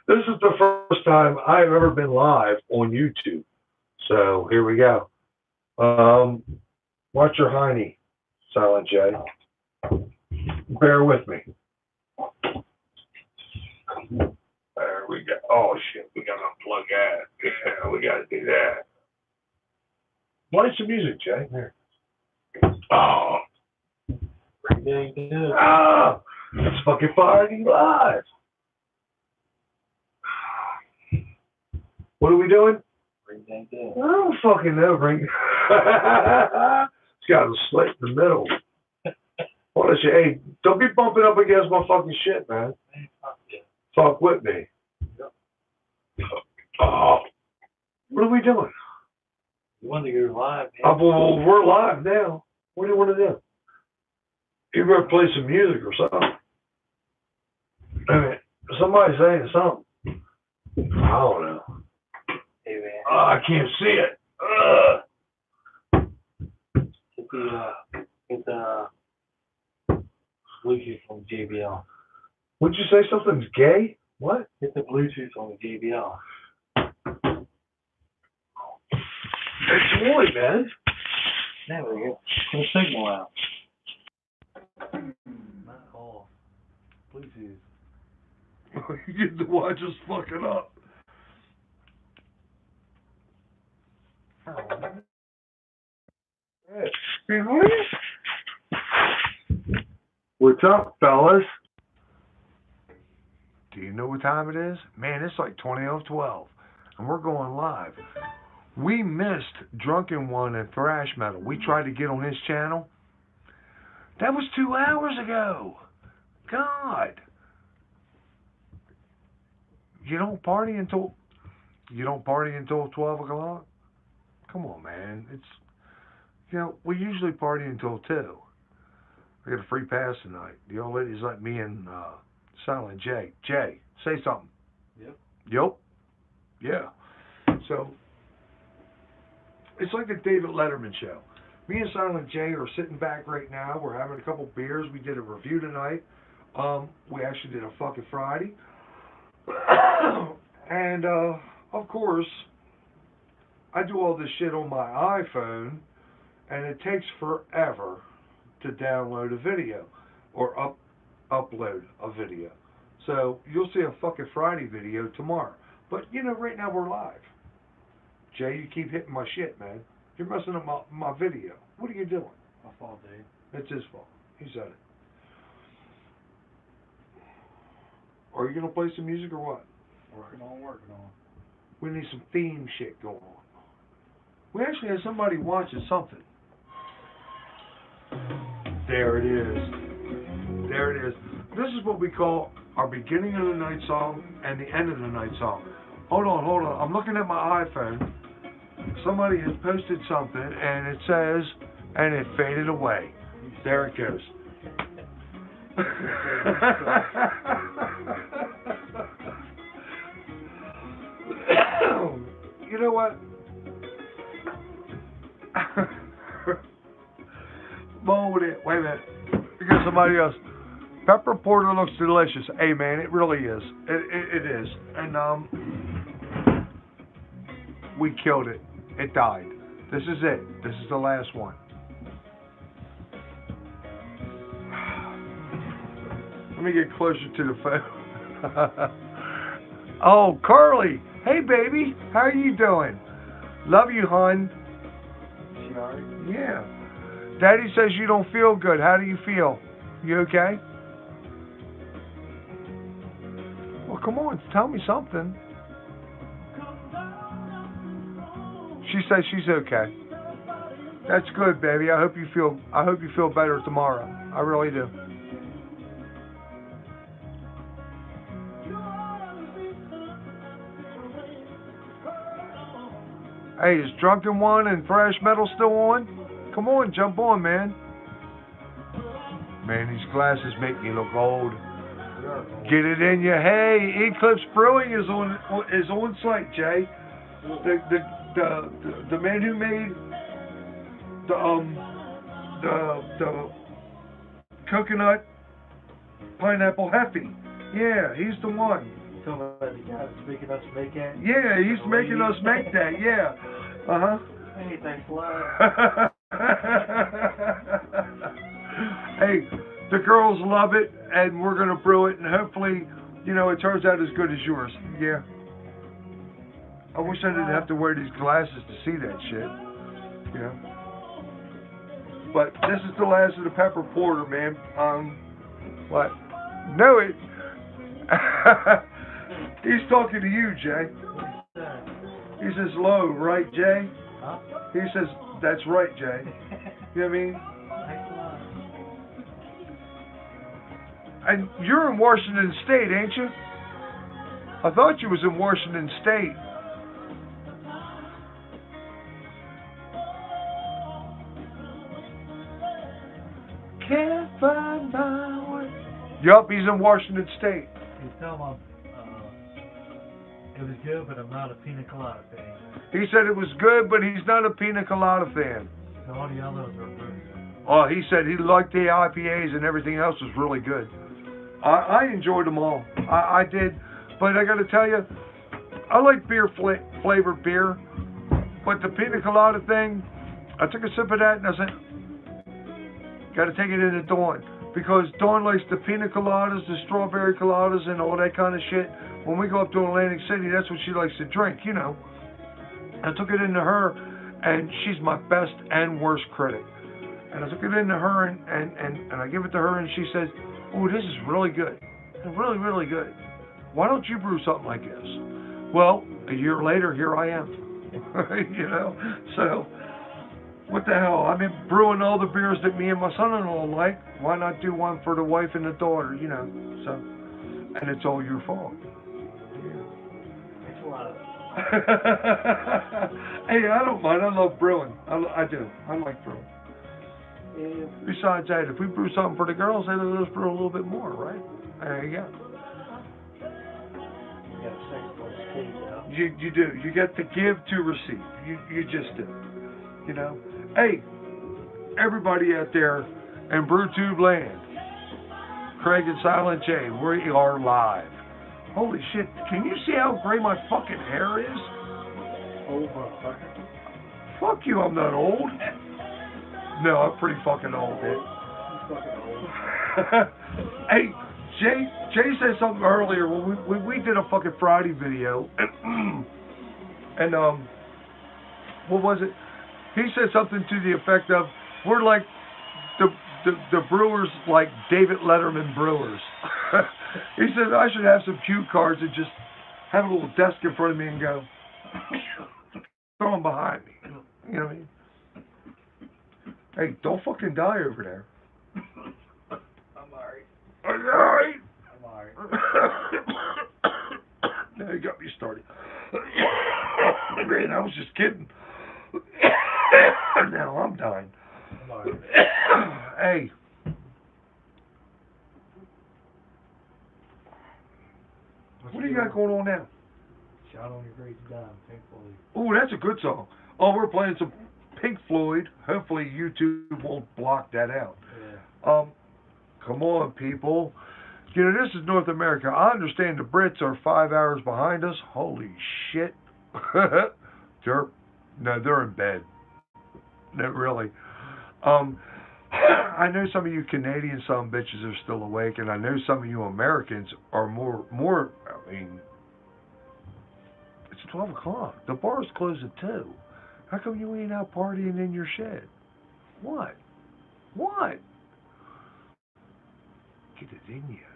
This is the first time I've ever been live on YouTube. So here we go. Watch your hiney, Silent J. Bear with me. There we go. Oh shit, we gotta unplug that. Yeah, we gotta do that. Play some music, Jay. Here. Oh. Ah, it's fucking firing live. What are we doing? I don't fucking know, Ring. It's got a slit in the middle. What is it? Hey, don't be bumping up against my fucking shit, man. Fuck with me. Oh, what are we doing? You want to go live, man? Oh, well, we're live now. What do you want to do? You better play some music or something. I mean, somebody's saying something. I don't know. Hey, man. Oh, I can't see it. Get the Bluetooth on the JBL. Would you say something's gay? What? Get the Bluetooth on the JBL. It's Lloyd, man. There we go. Put a signal out. Not off. Bluetooth. You get to watch us fucking up. What's up, fellas? Do you know what time it is? Man, it's like 20:12, and we're going live. We missed Drunken One and Thrash Metal. We tried to get on his channel. That was 2 hours ago. God. You don't party until 12 o'clock? Come on, man. We usually party until 2. I got a free pass tonight. The old ladies let me and Silent J. Jay, say something. Yep. Yeah. So, it's like the David Letterman show. Me and Silent J are sitting back right now. We're having a couple beers. We did a review tonight. We actually did a fucking Friday. And, of course, I do all this shit on my iPhone, and it takes forever to download a video or upload a video. So you'll see a fucking Friday video tomorrow. But, right now we're live. Jay, you keep hitting my shit, man. You're messing up my video. What are you doing? My fault, dude. It's his fault. He said it. Are you going to play some music or what? Working on. We need some theme shit going on. We actually have somebody watching something. There it is. There it is. This is what we call our beginning of the night song and the end of the night song. Hold on. I'm looking at my iPhone. Somebody has posted something, and it says, and it faded away. There it goes. You know what? Wait a minute. We got somebody else. Pepper porter looks delicious. Hey, man, it really is. It is. And, we killed it. It died. This is it. This is the last one. Let me get closer to the phone. Oh, Carly. Hey, baby. How are you doing? Love you, hon. Yeah. Daddy says you don't feel good. How do you feel? You okay? Well, come on. Tell me something. She says she's okay. That's good, baby. I hope you feel better tomorrow. I really do. Hey, is Drunken One and Thrash Metal still on? Come on, jump on, man. Man, these glasses make me look old. Get it in you. Hey, Eclipse Brewing is on site, Jay. The man who made the coconut pineapple heffy. Yeah, he's the one. talking about the guy that's making us make it? Yeah, he's making us make that. Yeah. Hey, thanks a lot. Hey, the girls love it, and we're gonna brew it, and hopefully, you know, it turns out as good as yours. Yeah. I wish I didn't have to wear these glasses to see that shit. You know. But this is the last of the pepper porter, man. What? Know it. He's talking to you, Jay. He says low, right, Jay? Huh? He says that's right, Jay. You know what I mean? Thanks a lot. And you're in Washington State, ain't you? I thought you was in Washington State. Can't find my way. Yup, he's in Washington State. You tell him it was good, but I'm not a pina colada fan. He said it was good, but he's not a pina colada fan. So all the others are very good. Oh, he said he liked the IPAs and everything else was really good. I enjoyed them all. I did. But I got to tell you, I like flavored beer. But the pina colada thing, I took a sip of that and I said, got to take it into Dawn. Because Dawn likes the pina coladas, the strawberry coladas, and all that kind of shit. When we go up to Atlantic City, that's what she likes to drink, you know. I took it into her, and she's my best and worst critic. And I took it into her, and I give it to her, and she says, oh, this is really good. Really, really good. Why don't you brew something like this? Well, a year later, here I am. You know? So, what the hell? I've been brewing all the beers that me and my son-in-law like. Why not do one for the wife and the daughter, you know? So, and it's all your fault. Thanks a lot. Hey, I don't mind. I love brewing. I do. I like brewing. Yeah. Besides that, if we brew something for the girls, they let us brew a little bit more, right? There you go. You got a second place key, you know? You do. You get to give to receive. You just do. You know? Hey, everybody out there in BrewTube land, Craig and Silent J, we are live. Holy shit, can you see how gray my fucking hair is? Old motherfucker. Fuck you, I'm not old. No, I'm pretty fucking old, man. You fucking old. Hey, Jay said something earlier when we did a fucking Friday video, and what was it? He said something to the effect of, we're like the brewers, like David Letterman brewers. He said I should have some cue cards and just have a little desk in front of me and go, throw them behind me. You know what I mean? Hey, don't fucking die over there. I'm alright. Are you alright? I'm alright. Now you got me started. Man, I was just kidding. Now I'm dying. I'm alright. Hey. What do you got going on now? Shot on your great dime, Pink Floyd. Oh, that's a good song. Oh, we're playing some Pink Floyd. Hopefully YouTube won't block that out. Yeah. Come on, people. You know, this is North America. I understand the Brits are 5 hours behind us. Holy shit. they're in bed. No, really. I know some of you Canadian son bitches are still awake, and I know some of you Americans are more. I mean, it's 12 o'clock. The bar's closed at 2. How come you ain't out partying in your shed? What? Get it in you.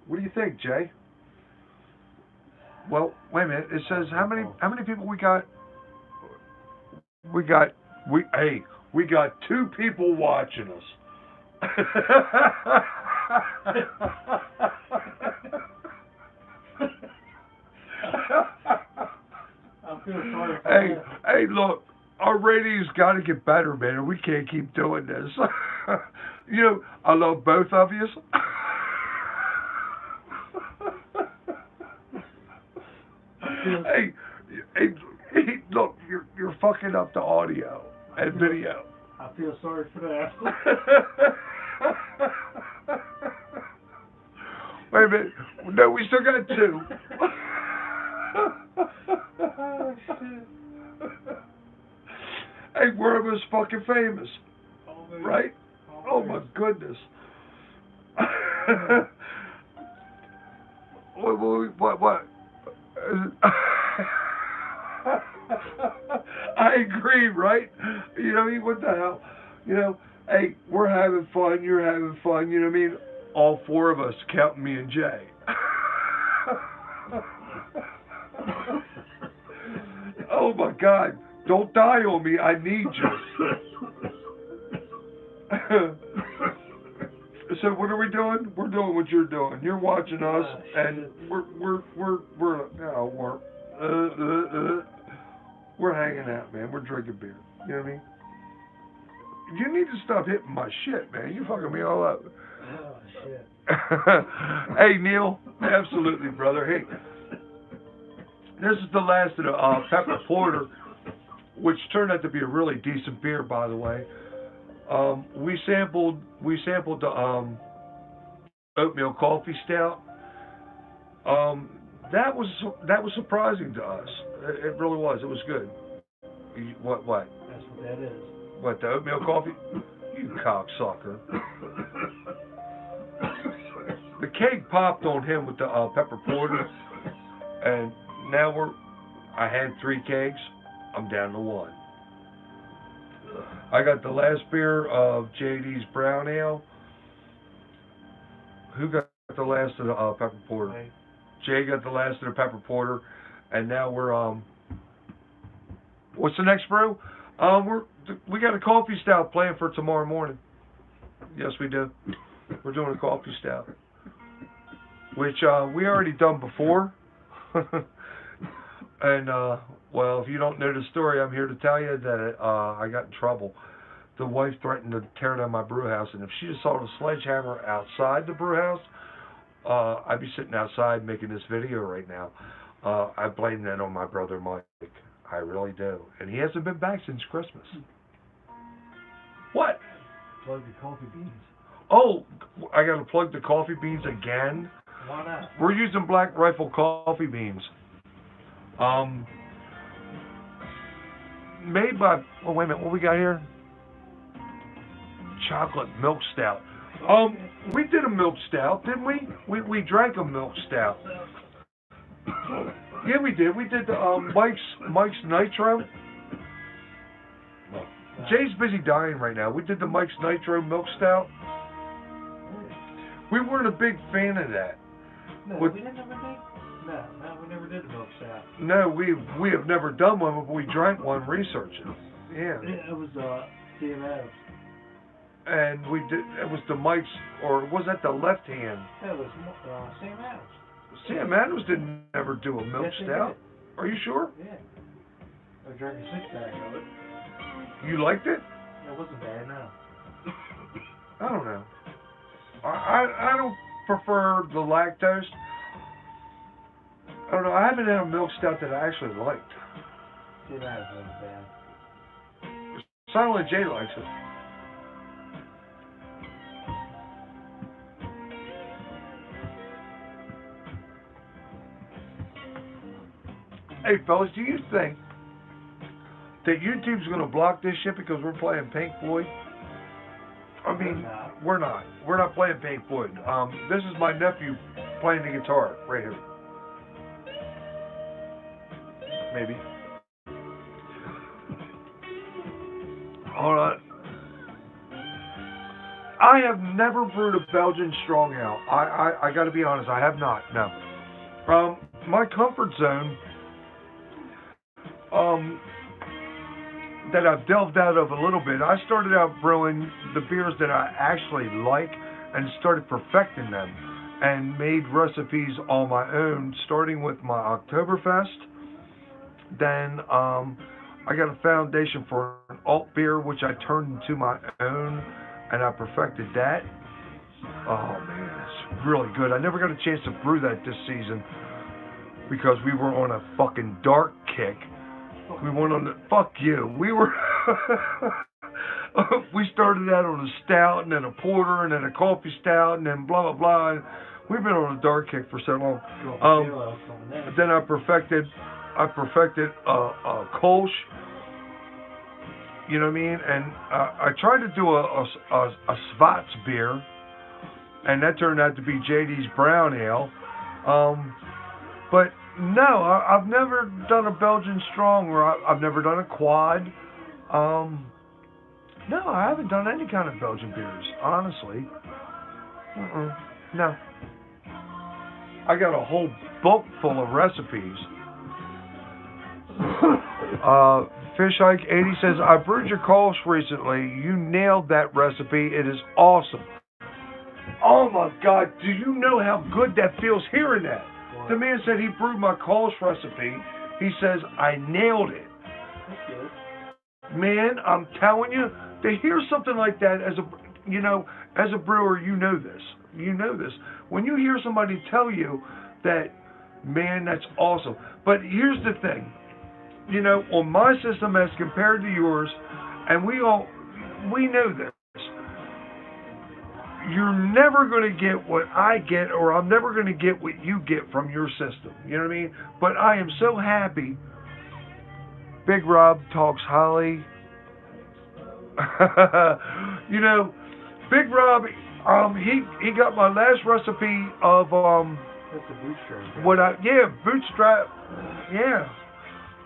What do you think, Jay? Well, wait a minute. It says how many people we got? We got 2 people watching us. I feel sorry for Hey, look, our ratings got to get better, man. We can't keep doing this. You know, I love both of you. Hey, look, you're fucking up the audio and video. I feel sorry for that. Wait a minute. No, we still got 2. Oh, shit. Hey, we're almost fucking famous, Almost. right? Oh my Almost. goodness. What? I agree, right? You know what I mean? What the hell? You know, hey, we're having fun, you're having fun, you know what I mean? All 4 of us, counting me and Jay. Oh my God. Don't die on me, I need you. So what are we doing? We're doing what you're doing. You're watching us, and we're hanging out, man. We're drinking beer. You know what I mean? You need to stop hitting my shit, man. You fucking me all up. Oh, shit. Hey, Neil. Absolutely, brother. Hey, this is the last of the Pepper Porter, which turned out to be a really decent beer, by the way. We sampled the oatmeal coffee stout. That was surprising to us. It really was. It was good. What? That's what that is. What, the oatmeal coffee? You cocksucker. The keg popped on him with the pepper porter, and now I had 3 kegs. I'm down to 1. I got the last beer of JD's Brown Ale. Who got the last of the pepper porter? Right. Jay got the last of the pepper porter, and now we're what's the next brew? We got a coffee stout planned for tomorrow morning. Yes, we do. We're doing a coffee stout, which we already done before. And well, if you don't know the story, I'm here to tell you that I got in trouble. The wife threatened to tear down my brew house, and if she just saw the sledgehammer outside the brew house, I'd be sitting outside making this video right now. I blame that on my brother Mike. I really do. And he hasn't been back since Christmas. What? Plug your coffee beans. Oh, I got to plug the coffee beans again. Why not? We're using Black Rifle coffee beans. Made by, oh wait a minute, what we got here? Chocolate milk stout. We did a milk stout, didn't we? We drank a milk stout. Yeah, we did. We did the Mike's Nitro. Jay's busy dying right now. We did the Mike's Nitro milk stout. We weren't a big fan of that. No, With, we didn't ever make. No, we never did a milk stout. No, we have never done one, but we drank one researching. Yeah. It was Sam Adams. And we did. It was the Mike's, or was that the left hand? Yeah, it was Sam Adams. Sam Adams didn't ever do a milk Yes, stout. Are you sure? Yeah. I drank a 6-pack of it. You liked it? It wasn't bad, no. I don't know. I don't prefer the lactose. I don't know. I haven't had a milk stout that I actually liked. Sam Adams wasn't bad. Silent J likes it. Hey fellas, do you think that YouTube's gonna block this shit because we're playing Pink Floyd? I mean, we're not. We're not playing Pink Floyd. This is my nephew playing the guitar right here. Maybe. Hold on. I have never brewed a Belgian strong ale. I got to be honest. I have not. No. My comfort zone. That I've delved out of a little bit. I started out brewing the beers that I actually like and started perfecting them and made recipes on my own, starting with my Oktoberfest. Then I got a foundation for an alt beer, which I turned into my own, and I perfected that. Oh man, it's really good. I never got a chance to brew that this season because we were on a fucking dark kick. We went on the, fuck you. We were, we started out on a stout and then a porter and then a coffee stout and then blah, blah, blah. And we've been on a dark kick for so long. Zero coming in. Then I perfected a Kolsch. You know what I mean? And I tried to do a Svats beer, and that turned out to be JD's Brown Ale. But no, I've never done a Belgian Strong, or I've never done a quad. No, I haven't done any kind of Belgian beers, honestly. No. I got a whole book full of recipes. Fish Hike 80 says, I brewed your Kolsch recently. You nailed that recipe. It is awesome. Oh my God, do you know how good that feels hearing that? Wow. The man said he brewed my Kolsch recipe. He says, I nailed it. That's good. Man, I'm telling you, to hear something like that as a brewer, you know this. You know this. When you hear somebody tell you that, man, that's awesome. But here's the thing. You know, on my system as compared to yours, and we know this, you're never going to get what I get, or I'm never going to get what you get from your system. You know what I mean? But I am so happy. Big Rob talks highly. You know, Big Rob, he got my last recipe of That's a bootstrap. bootstrap. Yeah.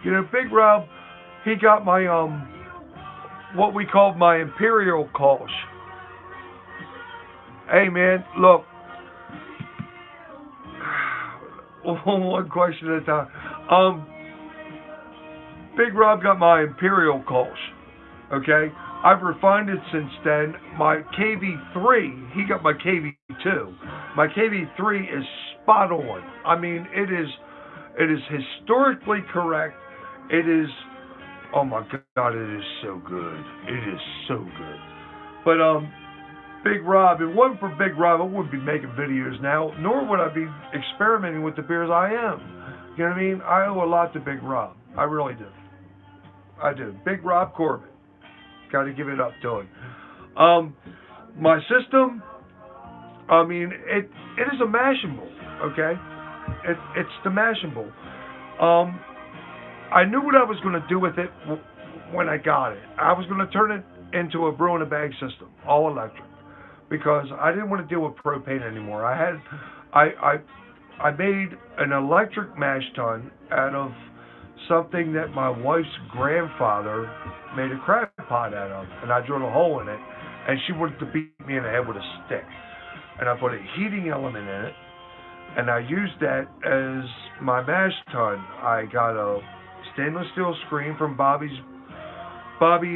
You know, Big Rob, he got my what we called my Imperial Kolsch. Hey man, look. One question at a time. Big Rob got my Imperial Kolsch. Okay? I've refined it since then. My KV3, he got my KV2. My KV3 is spot on. I mean, it is historically correct. It is, oh my God, it is so good. It is so good. But Big Rob, if it wasn't for Big Rob, I wouldn't be making videos now, nor would I be experimenting with the beers I am. You know what I mean? I owe a lot to Big Rob. I really do. I do. Big Rob Corbett. Got to give it up to him. My system, I mean, it is a mashable, okay? It's the mashable. I knew what I was going to do with it when I got it. I was going to turn it into a brew in a bag system, all electric, because I didn't want to deal with propane anymore. I made an electric mash tun out of something that my wife's grandfather made a crab pot out of, and I drilled a hole in it, and she wanted to beat me in the head with a stick, and I put a heating element in it, and I used that as my mash tun. I got a stainless steel screen from Bobby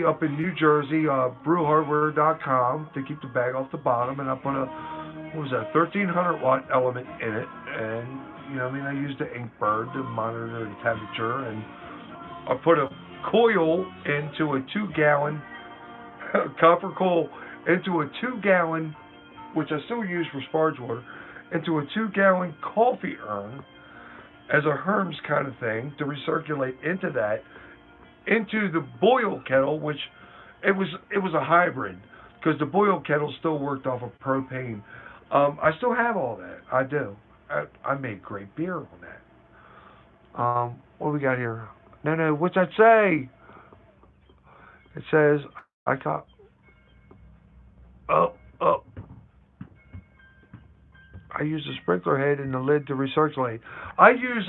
up in New Jersey, brewhardware.com, to keep the bag off the bottom, and I put a 1300 watt element in it, and you know, I mean, I used the Inkbird to monitor the temperature, and I put a coil into a 2-gallon copper coil into a 2-gallon, which I still use for sparge water, into a 2-gallon coffee urn as a Herms kind of thing to recirculate into the boil kettle, which it was a hybrid, because the boil kettle still worked off of propane. I still have all that. I do. I made great beer on that. What do we got here? No, what's that say? It says, I got... Oh. I use the sprinkler head and the lid to recirculate. I use,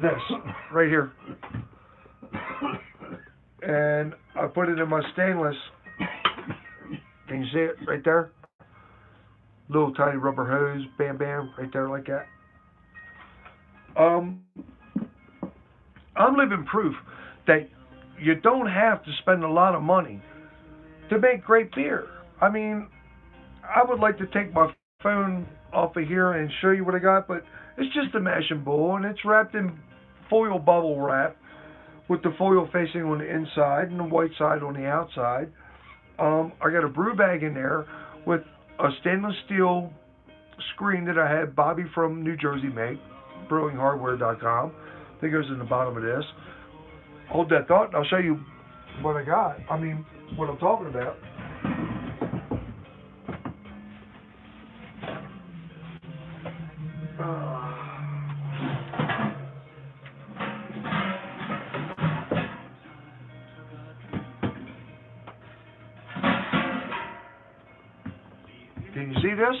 this, right here. And I put it in my stainless. Can you see it right there? Little tiny rubber hose, bam, right there like that. I'm living proof that you don't have to spend a lot of money to make great beer. I mean, I would like to take my phone off of here and show you what I got, but it's just a mashing bowl, and it's wrapped in foil bubble wrap with the foil facing on the inside and the white side on the outside. I got a brew bag in there with a stainless steel screen that I had Bobby from New Jersey make, brewinghardware.com. That goes in the bottom of this. Hold that thought, and I'll show you what I got. I mean, what I'm talking about. Can you see this?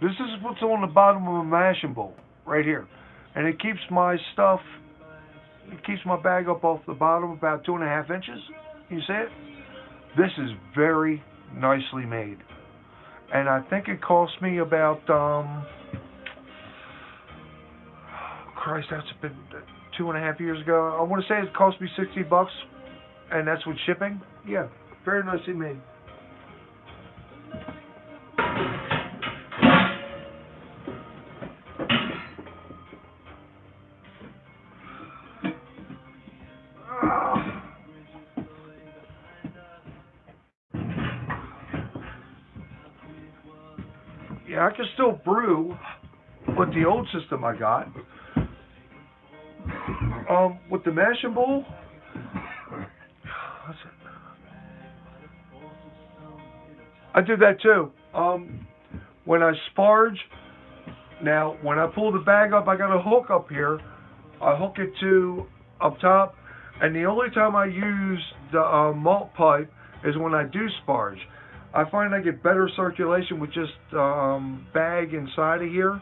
This is what's on the bottom of a mashing bowl, right here. And it keeps my stuff, it keeps my bag up off the bottom about 2.5 inches. You see it? This is very nicely made. And I think it cost me about, Christ, that's been 2.5 years ago. I want to say it cost me $60, and that's with shipping. Yeah, very nicely made. Yeah, I can still brew with the old system I got. With the mashing bowl, I do that too. When I sparge, now when I pull the bag up, I got a hook up here. I hook it to up top, and the only time I use the malt pipe is when I do sparge. I find I get better circulation with just bag inside of here.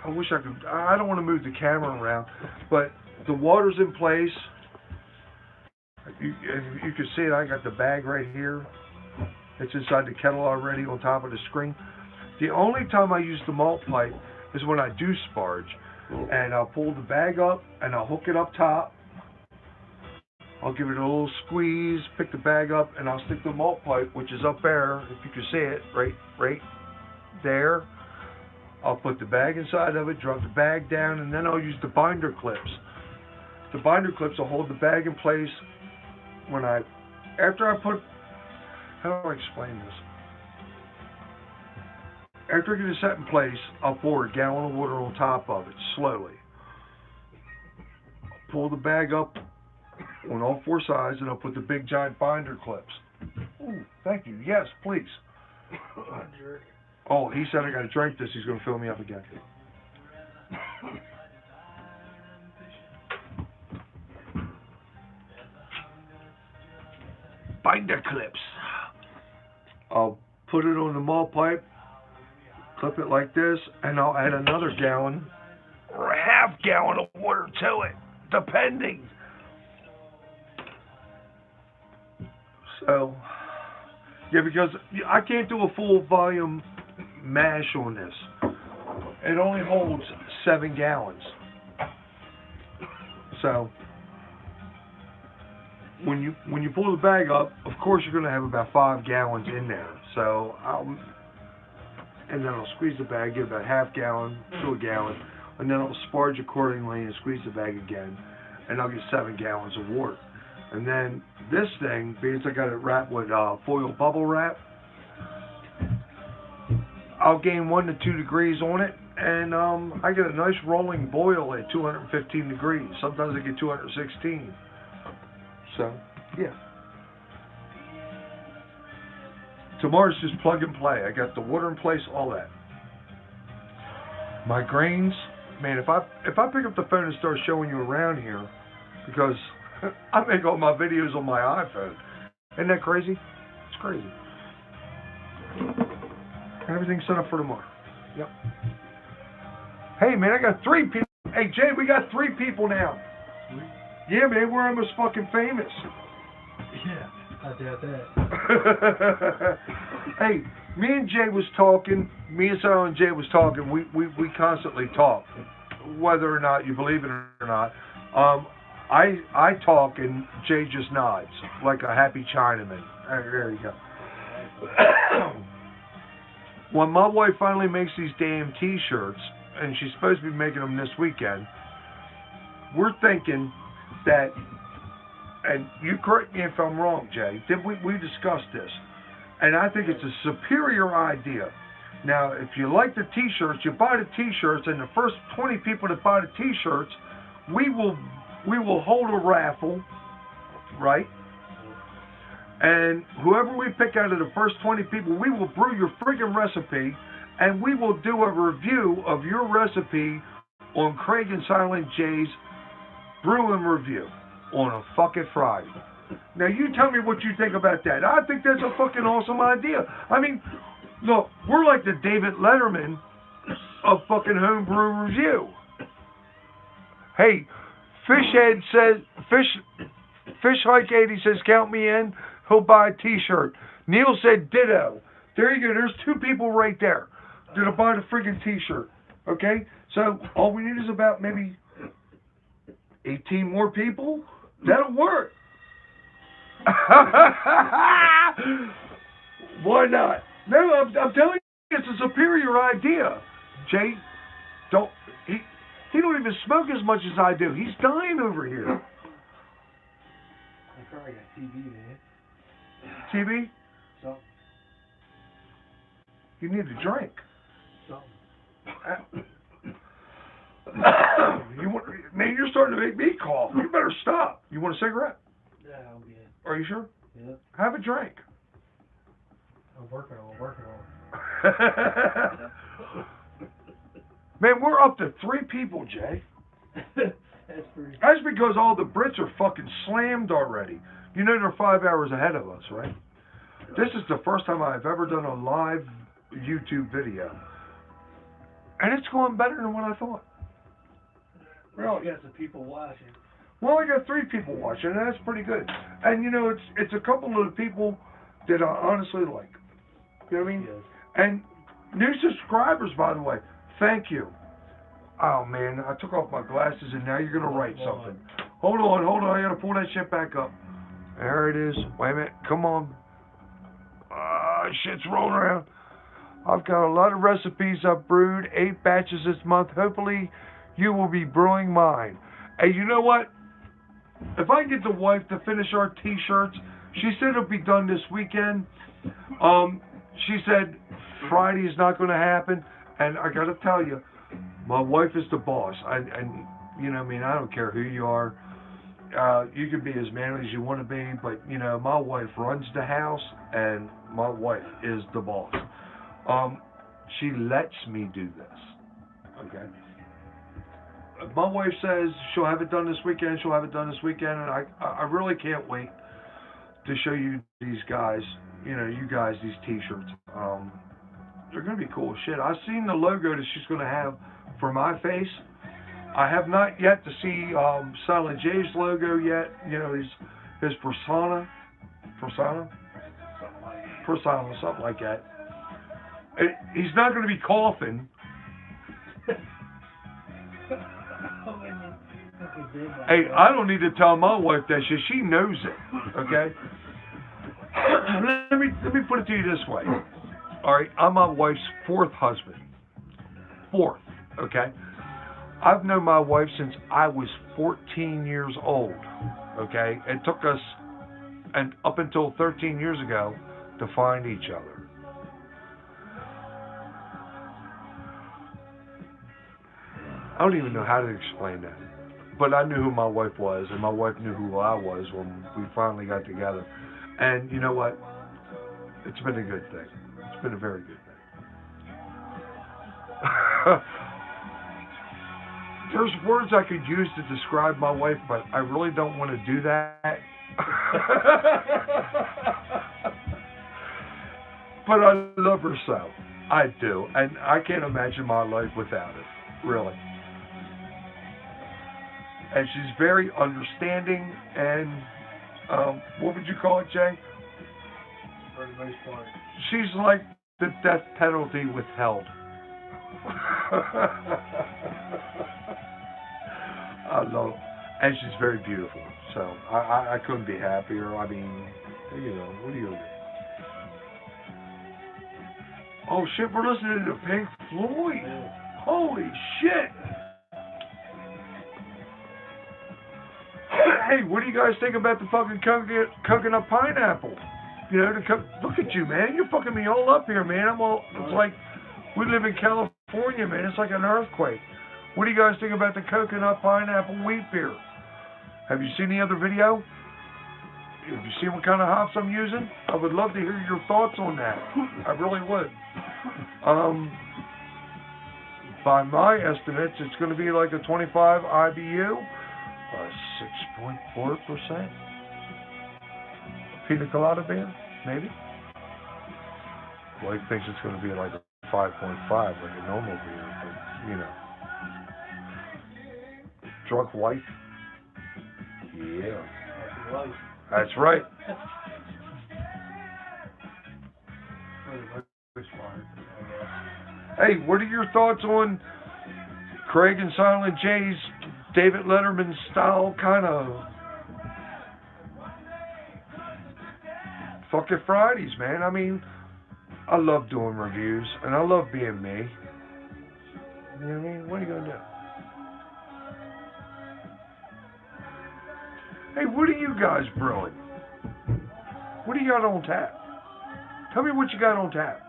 I wish I could. I don't want to move the camera around, but the water's in place. You can see it. I got the bag right here. It's inside the kettle already on top of the screen. The only time I use the malt pipe is when I do sparge, and I'll pull the bag up and I'll hook it up top. I'll give it a little squeeze, pick the bag up, and I'll stick the malt pipe, which is up there, if you can see it, right there. I'll put the bag inside of it, drop the bag down, and then I'll use the binder clips. The binder clips will hold the bag in place when after I put, how do I explain this? After I get it set in place, I'll pour a gallon of water on top of it, slowly. Pull the bag up on all 4 sides, and I'll put the big giant binder clips. Ooh, thank you. Yes, please. Oh, he said I got to drink this. He's going to fill me up again. Binder clips. I'll put it on the malt pipe, clip it like this, and I'll add another gallon or a half gallon of water to it, depending. So, yeah, because I can't do a full volume mash on this. It only holds 7 gallons. So, when you pull the bag up, of course you're going to have about 5 gallons in there. So, and then I'll squeeze the bag, get about half gallon to a gallon, and then I'll sparge accordingly and squeeze the bag again, and I'll get 7 gallons of water. And then this thing, because I got it wrapped with foil bubble wrap, I'll gain 1 to 2 degrees on it, and I get a nice rolling boil at 215 degrees. Sometimes I get 216. So, yeah. Tomorrow's just plug and play. I got the water in place, all that. My grains, man, if I pick up the phone and start showing you around here, because I make all my videos on my iPhone. Isn't that crazy? It's crazy. Everything's set up for tomorrow. Yep. Hey, man, I got 3 people. Hey, Jay, we got 3 people now. Yeah, man, we're almost fucking famous. Yeah, I doubt that. Hey, me and Jay was talking. Me and Sarah and Jay was talking. We constantly talk, whether or not you believe it or not. I talk and Jay just nods like a happy Chinaman. There you go. When my wife finally makes these damn T-shirts, and she's supposed to be making them this weekend, we're thinking that, and you correct me if I'm wrong, Jay, we discussed this, and I think it's a superior idea. Now, if you like the T-shirts, you buy the T-shirts, and the first 20 people that buy the T-shirts, we will hold a raffle, right? And whoever we pick out of the first 20 people, we will brew your friggin' recipe, and we will do a review of your recipe on Craig and Silent Jay's Brew and Review on a fucking Friday. Now you tell me what you think about that. I think that's a fucking awesome idea. I mean, look, we're like the David Letterman of fucking homebrew review. Hey, Fishhead says Fish Hike 80 says count me in. He'll buy a T-shirt. Neil said ditto. There you go. There's two people right there that'll buy the friggin' T-shirt. Okay, so all we need is about maybe 18 more people. That'll work. Why not? No, I'm telling you, it's a superior idea. Jay, he don't even smoke as much as I do. He's dying over here. I probably got TV, man. TV? Something. You need a drink. Something. Man, you're starting to make me cough. You better stop. You want a cigarette? Yeah, I'm good. Are you sure? Yeah. Have a drink. I'm working on Man, we're up to 3 people, Jay. That's pretty. That's because all the Brits are fucking slammed already. You know they're 5 hours ahead of us, right? This is the first time I've ever done a live YouTube video. And it's going better than what I thought. Really? You got some people watching. Well, I got 3 people watching, and that's pretty good. And you know, it's a couple of the people that I honestly like. You know what I mean? Yes. And new subscribers, by the way. Thank you. Oh man, I took off my glasses, and now you're gonna write something. Hold on. I gotta pull that shit back up. There it is. Wait a minute. Come on. Shit's rolling around. I've got a lot of recipes I've brewed, 8 batches this month. Hopefully, you will be brewing mine. Hey, you know what? If I get the wife to finish our T-shirts, she said it'll be done this weekend. She said Friday is not going to happen, and I got to tell you, my wife is the boss. And you know, I mean, I don't care who you are. You can be as manly as you want to be, but you know, my wife runs the house, and my wife is the boss. She lets me do this. Okay. My wife says she'll have it done this weekend. And I really can't wait to show you these guys. You know, you guys, these T-shirts. They're gonna be cool as shit. I've seen the logo that she's gonna have for my face. I have not yet to see Silent J's logo yet. You know, his persona, something like that. He's not going to be coughing. Hey, I don't need to tell my wife that shit. She knows it. Okay. Let me put it to you this way. All right, I'm my wife's 4th husband. 4th. Okay. I've known my wife since I was 14 years old. Okay. It took us, and up until 13 years ago, to find each other. I don't even know how to explain that. But I knew who my wife was, and my wife knew who I was when we finally got together. And you know what? It's been a good thing. It's been a very good thing. There's words I could use to describe my wife, but I really don't want to do that. But I love her so. I do. And I can't imagine my life without it. Really. And she's very understanding and, what would you call it, Jay? For the most part. She's like the death penalty withheld. I love her. And she's very beautiful. So I couldn't be happier. I mean, you know, what are you going to do? Oh shit, we're listening to Pink Floyd. Yeah. Holy shit. Hey, what do you guys think about the fucking coconut pineapple? You know, look at you, man. You're fucking me all up here, man. It's like we live in California, man. It's like an earthquake. What do you guys think about the coconut pineapple wheat beer? Have you seen the other video? Have you seen what kind of hops I'm using? I would love to hear your thoughts on that. I really would. By my estimates, it's going to be like a 25 IBU, 6.4%. pina colada beer, maybe. Well, he thinks it's going to be like a 5.5, like a normal beer, but you know. Drunk wife. Yeah. That's right. Hey, what are your thoughts on Craig and Silent J's David Letterman style kind of fuck it Fridays, man? I mean, I love doing reviews and I love being me. You know what I mean? What are you gonna do? Hey, what are you guys brewing? What do you got on tap? Tell me what you got on tap.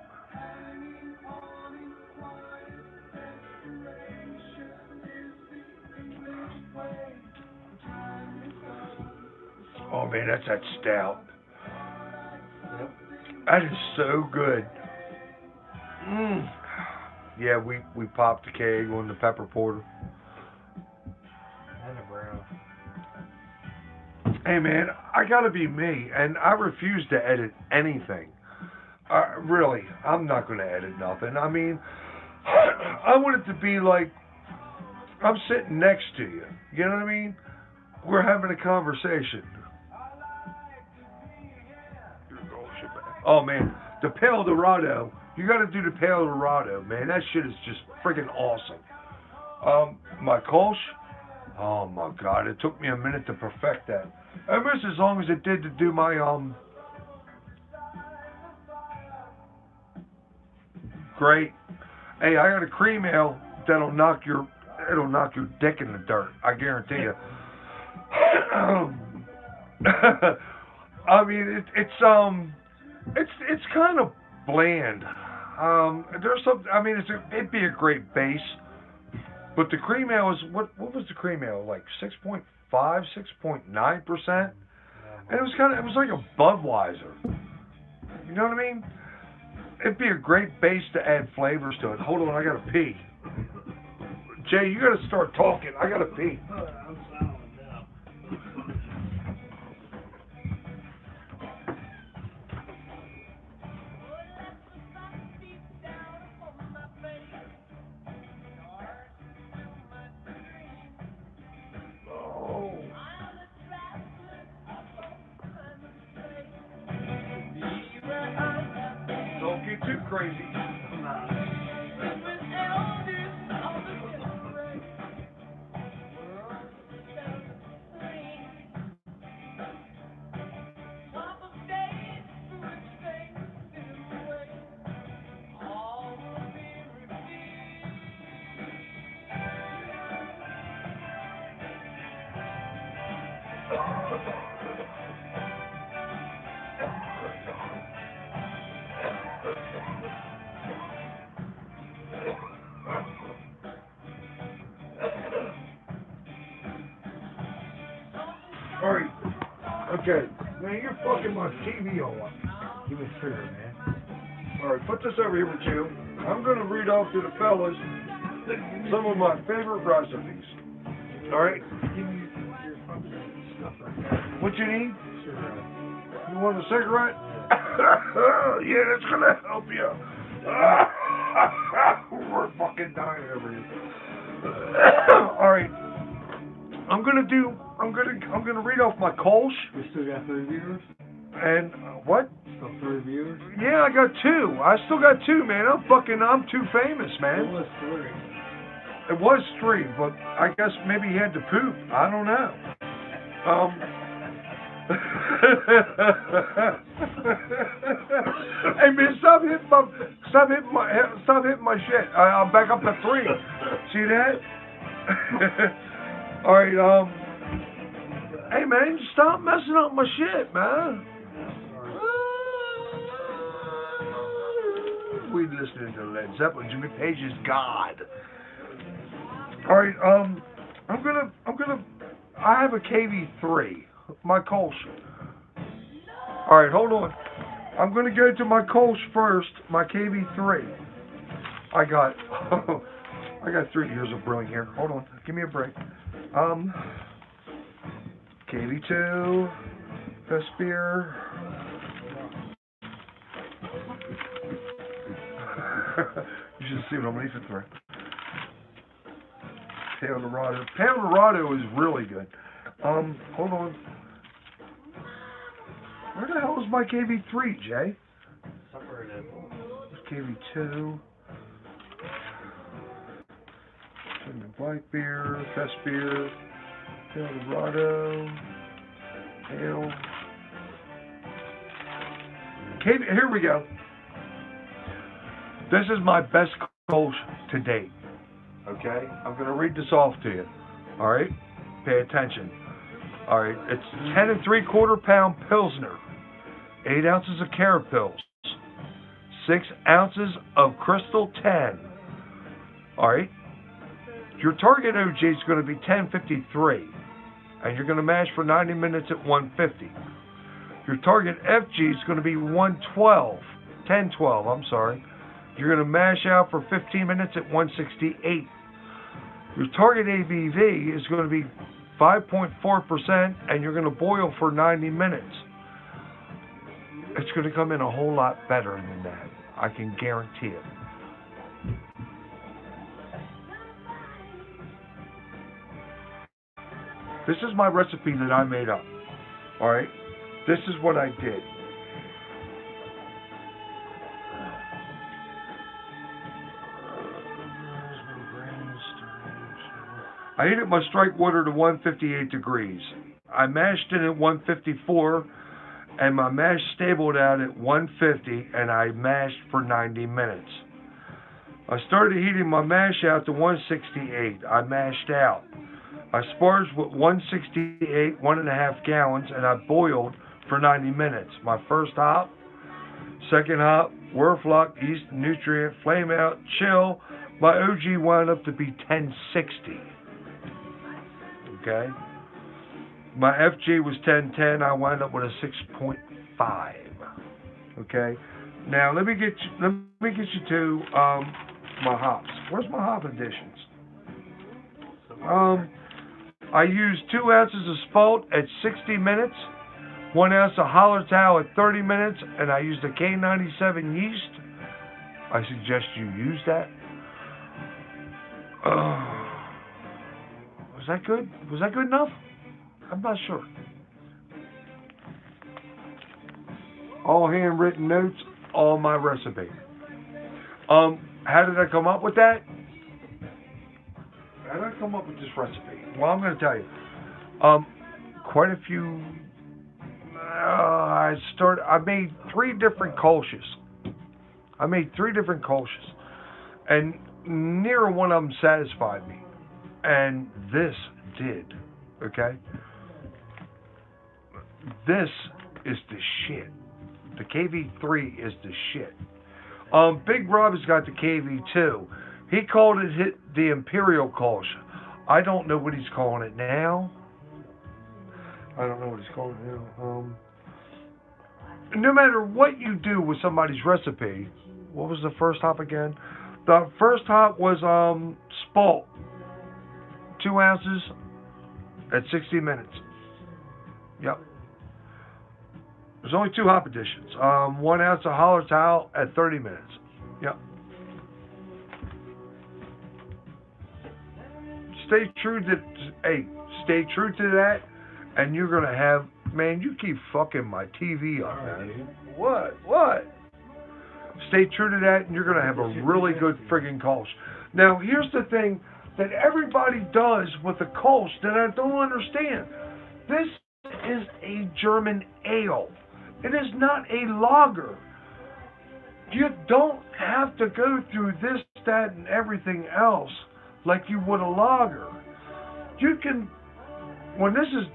Oh man, that's that stout. Yep. That is so good. Mm. Yeah, we popped a keg on the pepper porter. And a brown. Hey man, I gotta be me, and I refuse to edit anything. Really, I'm not gonna edit nothing. I mean, I want it to be like I'm sitting next to you. You know what I mean? We're having a conversation. Oh man, the Pale Dorado. You gotta do the Pale Dorado, man. That shit is just freaking awesome. My Kolsch. Oh my god, it took me a minute to perfect that. Almost as long as it did to do my Great. Hey, I got a cream ale that'll knock your dick in the dirt. I guarantee you. I mean, it's kind of bland. There's some. I mean, it'd be a great base, but the cream ale is what was the cream ale like 6.5, 6.9%, and it was like a Budweiser. You know what I mean? It'd be a great base to add flavors to it. Hold on, I gotta pee. Jay, you gotta start talking. I gotta pee. I'm silent now. Oh. Don't get too crazy. Alright. Okay. Man, you're fucking my TV on. Give me a trigger, man. Alright, put this over here with you. I'm gonna read off to the fellas some of my favorite recipes. Alright? Give me your fucking stuff right there. What you need? Cigarette. You want a cigarette? Yeah, that's gonna help you. We're fucking dying over here. Alright. I'm gonna read off my Kolsch. We still got 3 viewers? And what? Still 3 viewers? Yeah, I got 2. I still got 2, man. I'm too famous, It man. was 3. It was 3, but I guess maybe he had to poop. I don't know. Hey man, stop hitting my shit. I'll back up to 3. See that? All right. Hey man, stop messing up my shit, man. We listening to Led Zeppelin. Jimmy Page's God. All right. I have a KV3. My Kolsch. All right, hold on. I'm gonna go to my Kolsch first. My KV3. I got 3 years of brewing here. Hold on. Give me a break. KV2. Best beer. You should see what I'm leafing through. Pound Dorado. Pound Dorado is really good. Hold on. Where the hell is my KV3, Jay? Somewhere in there. KV2. Black beer, best beer, Pound Dorado, ale. Here we go. This is my best Kolsch to date. Okay? I'm going to read this off to you. Alright? Pay attention. Alright, it's 10 3/4 pound Pilsner, 8 ounces of Carapils, 6 ounces of Crystal 10. Alright? Your target OG is going to be 1053, and you're going to mash for 90 minutes at 150. Your target FG is going to be 1012, I'm sorry. You're going to mash out for 15 minutes at 168. Your target ABV is going to be 5.4%, and you're going to boil for 90 minutes. It's going to come in a whole lot better than that. I can guarantee it. This is my recipe that I made up. Alright? This is what I did. I heated my strike water to 158 degrees. I mashed it at 154, and my mash stabled out at 150, and I mashed for 90 minutes. I started heating my mash out to 168. I mashed out. I sparged with 168, 1.5 gallons, and I boiled for 90 minutes. My first hop, second hop, Werflock, yeast, nutrient, flame out, chill. My OG wound up to be 1060. Okay? My FG was 1010. I wound up with a 6.5. Okay? Now let me get you to my hops. Where's my hop additions? I used 2 ounces of spalt at 60 minutes, 1 ounce of Hallertau at 30 minutes, and I used a K97 yeast. I suggest you use that. Was that good? Was that good enough? I'm not sure. All handwritten notes, all my recipe. How did I come up with that? How did I come up with this recipe? Well, I'm going to tell you. Quite a few. I made 3 different Kolsches. And neither one of them satisfied me. And this did. Okay? This is the shit. The KV3 is the shit. Big Rob has got the KV2. He called it the Imperial Kolsch. I don't know what he's calling it now. No matter what you do with somebody's recipe, what was the first hop again? The first hop was spalt. 2 ounces at 60 minutes. Yep. There's only 2 hop additions. 1 ounce of Hallertau at 30 minutes. Yep. Stay true to that, and you're gonna have. Man, you keep fucking my TV up, man. What? Stay true to that, and you're gonna have a really good friggin' Kolsch. Now, here's the thing that everybody does with the Kolsch that I don't understand. This is a German ale. It is not a lager. You don't have to go through this, that, and everything else like you would a lager. You can, when this is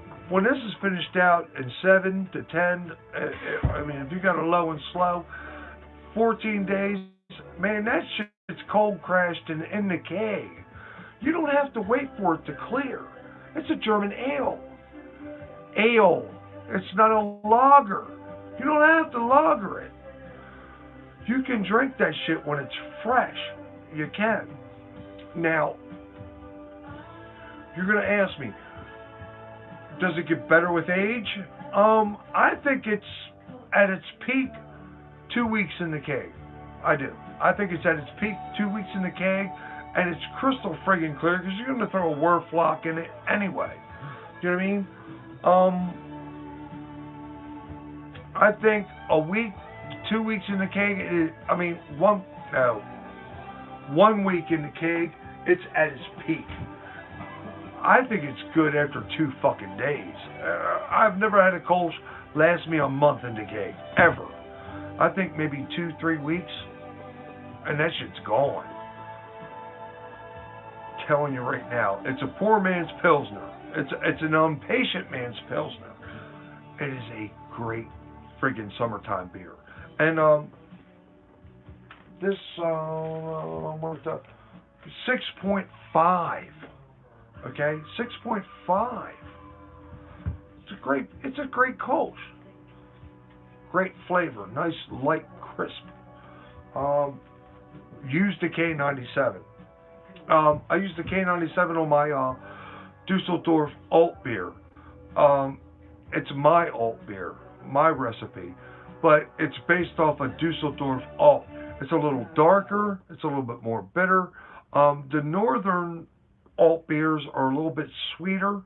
finished out in 7 to 10, I mean, if you got a low and slow, 14 days, man, that shit's cold crashed in the keg. You don't have to wait for it to clear. It's a German ale. It's not a lager. You don't have to lager it. You can drink that shit when it's fresh. You can. Now, you're going to ask me, does it get better with age? I think it's at its peak 2 weeks in the keg. I do. I think it's at its peak 2 weeks in the keg, and it's crystal friggin' clear because you're going to throw a Werflock in it anyway. You know what I mean? I think a week, 2 weeks in the keg. I mean, 1 week in the keg, it's at its peak. I think it's good after 2 fucking days. I've never had a Kolsch last me a month in the keg, ever. I think maybe 2-3 weeks, and that shit's gone. I'm telling you right now, it's a poor man's Pilsner. It's an impatient man's Pilsner. It is a great friggin' summertime beer. And this worked up 6.5. Okay, 6.5. It's a great Kolsch. Great flavor, nice light crisp. Use the K97. I use the K97 on my Dusseldorf alt beer. It's my alt beer, my recipe, but it's based off a Dusseldorf alt. It's a little darker. It's a little bit more bitter. The northern alt beers are a little bit sweeter.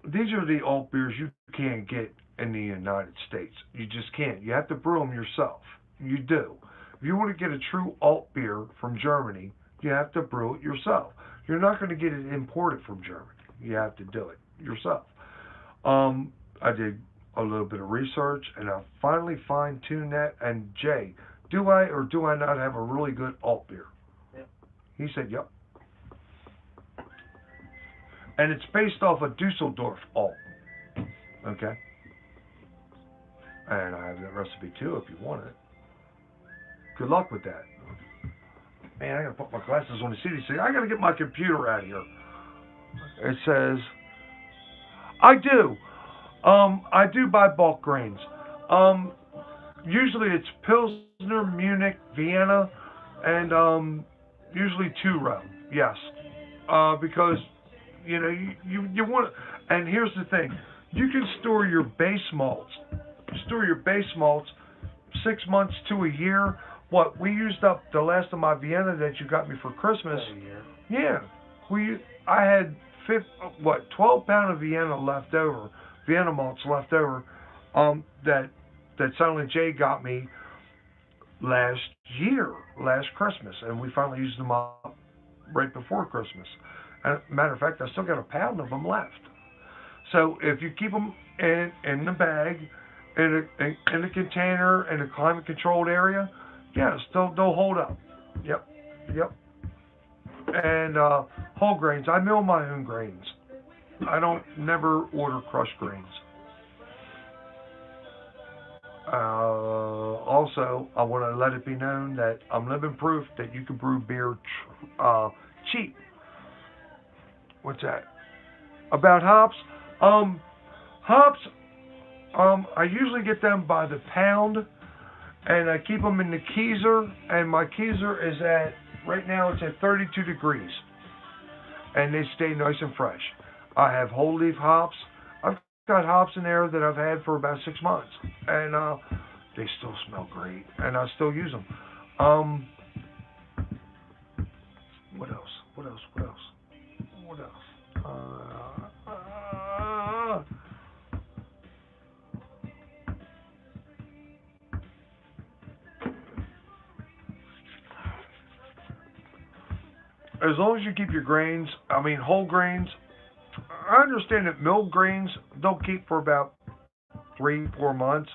These are the alt beers you can't get in the United States. You just can't. You have to brew them yourself. You do. If you want to get a true alt beer from Germany, you have to brew it yourself. You're not going to get it imported from Germany. You have to do it yourself. I did a little bit of research, and I finally fine-tuned that. And Jay, do I or do I not have a really good alt beer? Yep. He said, yep. And it's based off a Dusseldorf alt. Okay? And I have that recipe too if you want it. Good luck with that. Man, I gotta put my glasses on the CDC. I gotta get my computer out of here. It says, I do buy bulk grains. Usually it's Pilsner, Munich, Vienna, and usually 2-row. Yes, because you know you want. And here's the thing: you can store your base malts. 6 months to a year. What we used up the last of my Vienna that you got me for Christmas. Yeah, I had 12 pound of Vienna left over, Vienna malts left over, that Silent J got me last Christmas, and we finally used them up right before Christmas. And matter of fact, I still got a pound of them left. So if you keep them in the bag, in a container, in a climate controlled area, yes, they'll hold up. Yep. And whole grains, I mill my own grains. I don't never order crushed grains. Also, I want to let it be known that I'm living proof that you can brew beer cheap. What's that? About hops? Hops, I usually get them by the pound, and I keep them in the Keyser, and my Keyser is right now it's at 32 degrees, and they stay nice and fresh. I have whole leaf hops. I've got hops in there that I've had for about 6 months, and they still smell great, and I still use them. What else? As long as you keep your grains, whole grains. I understand that milled grains don't keep for about 3-4 months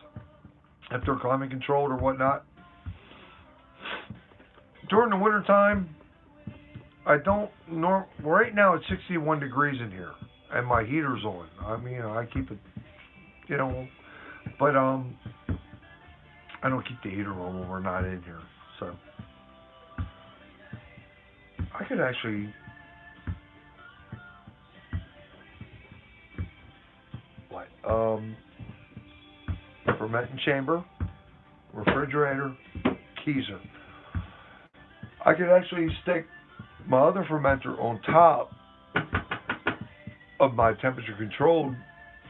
if they're climate controlled or whatnot. During the winter time, right now it's 61 degrees in here, and my heater's on. I keep it, but I don't keep the heater on when we're not in here. So I could actually fermenting chamber, refrigerator, Keyser. I could actually stick my other fermenter on top of my temperature controlled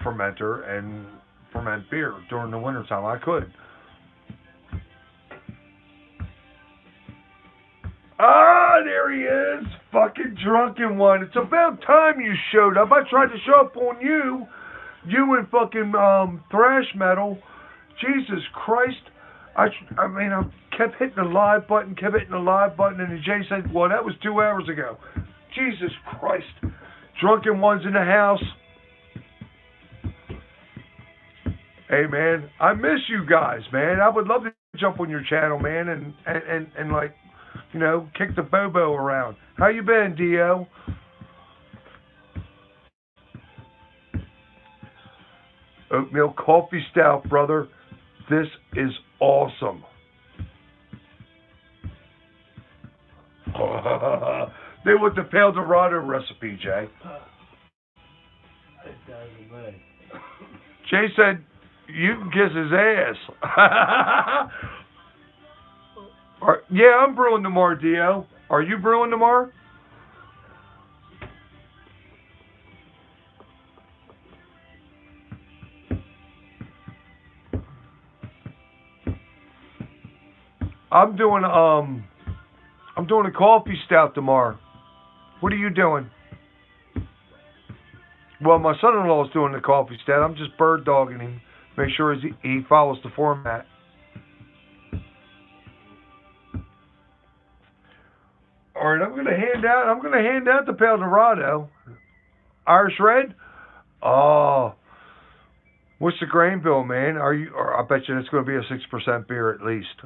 fermenter and ferment beer during the wintertime. I could. Ah, there he is. Fucking drunken one. It's about time you showed up. I tried to show up on you. You and fucking thrash metal. Jesus Christ. I kept hitting the live button, and then Jay said, well, that was 2 hours ago. Jesus Christ. Drunken one's in the house. Hey, man, I miss you guys, man. I would love to jump on your channel, man, and like, you know, kick the Bobo around. How you been, Dio? Oatmeal coffee stout, brother. This is awesome. They want the Pale Dorado recipe, Jay. Jay said, you can kiss his ass. Yeah, I'm brewing tomorrow, Dio. Are you brewing tomorrow? I'm doing a coffee stout tomorrow. What are you doing? Well, my son-in-law is doing the coffee stout. I'm just bird dogging him. Make sure he follows the format. All right, I'm gonna hand out the Pale Dorado. Irish Red? Oh, what's the grain bill, man? I bet you it's gonna be a 6% beer at least.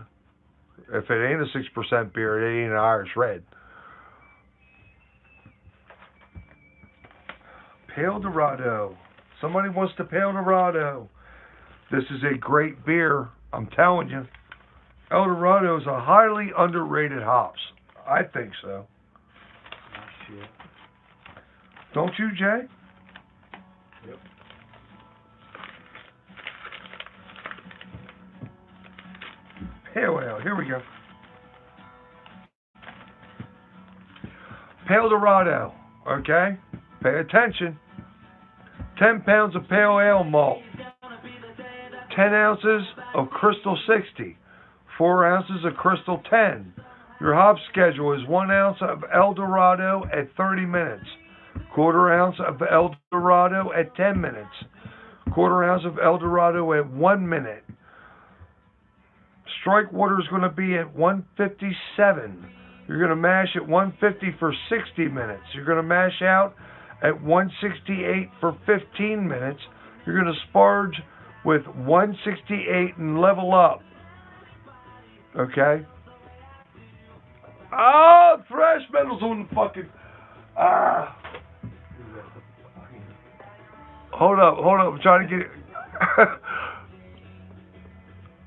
If it ain't a 6% beer, it ain't an Irish Red. Pale Dorado. Somebody wants the Pale Dorado. This is a great beer, I'm telling you. El Dorado is a highly underrated hops. I think so. Shit. Don't you, Jay? Yep. Pale ale. Here we go. Pale Dorado. Okay? Pay attention. 10 pounds of pale ale malt. 10 ounces of Crystal 60. 4 ounces of Crystal 10. Your hop schedule is 1 ounce of El Dorado at 30 minutes. 1/4 ounce of El Dorado at 10 minutes. 1/4 ounce of El Dorado at 1 minute. Strike water is going to be at 157. You're going to mash at 150 for 60 minutes. You're going to mash out at 168 for 15 minutes. You're going to sparge with 168 and level up. Okay? Ah, thrash metal's on the fucking... Ah. Hold up. I'm trying to get it.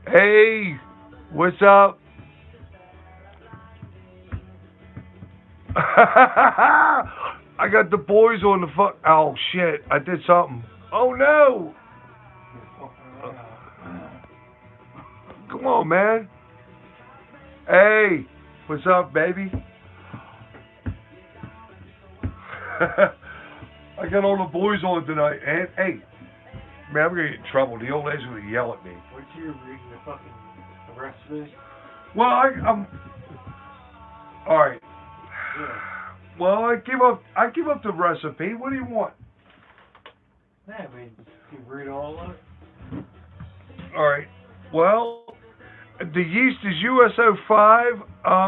Hey, what's up? I got the boys on the fuck. Oh shit! I did something. Oh no! Come on, man. Hey, what's up, baby? I got all the boys on tonight, and hey, man, I'm gonna get in trouble. The old lady's gonna yell at me. What you reading the fucking recipe? Well, I'm. All right. Yeah. Well, I give up the recipe. What do you want? Yeah, I mean, you read all of it. All right. Well, the yeast is USO 5.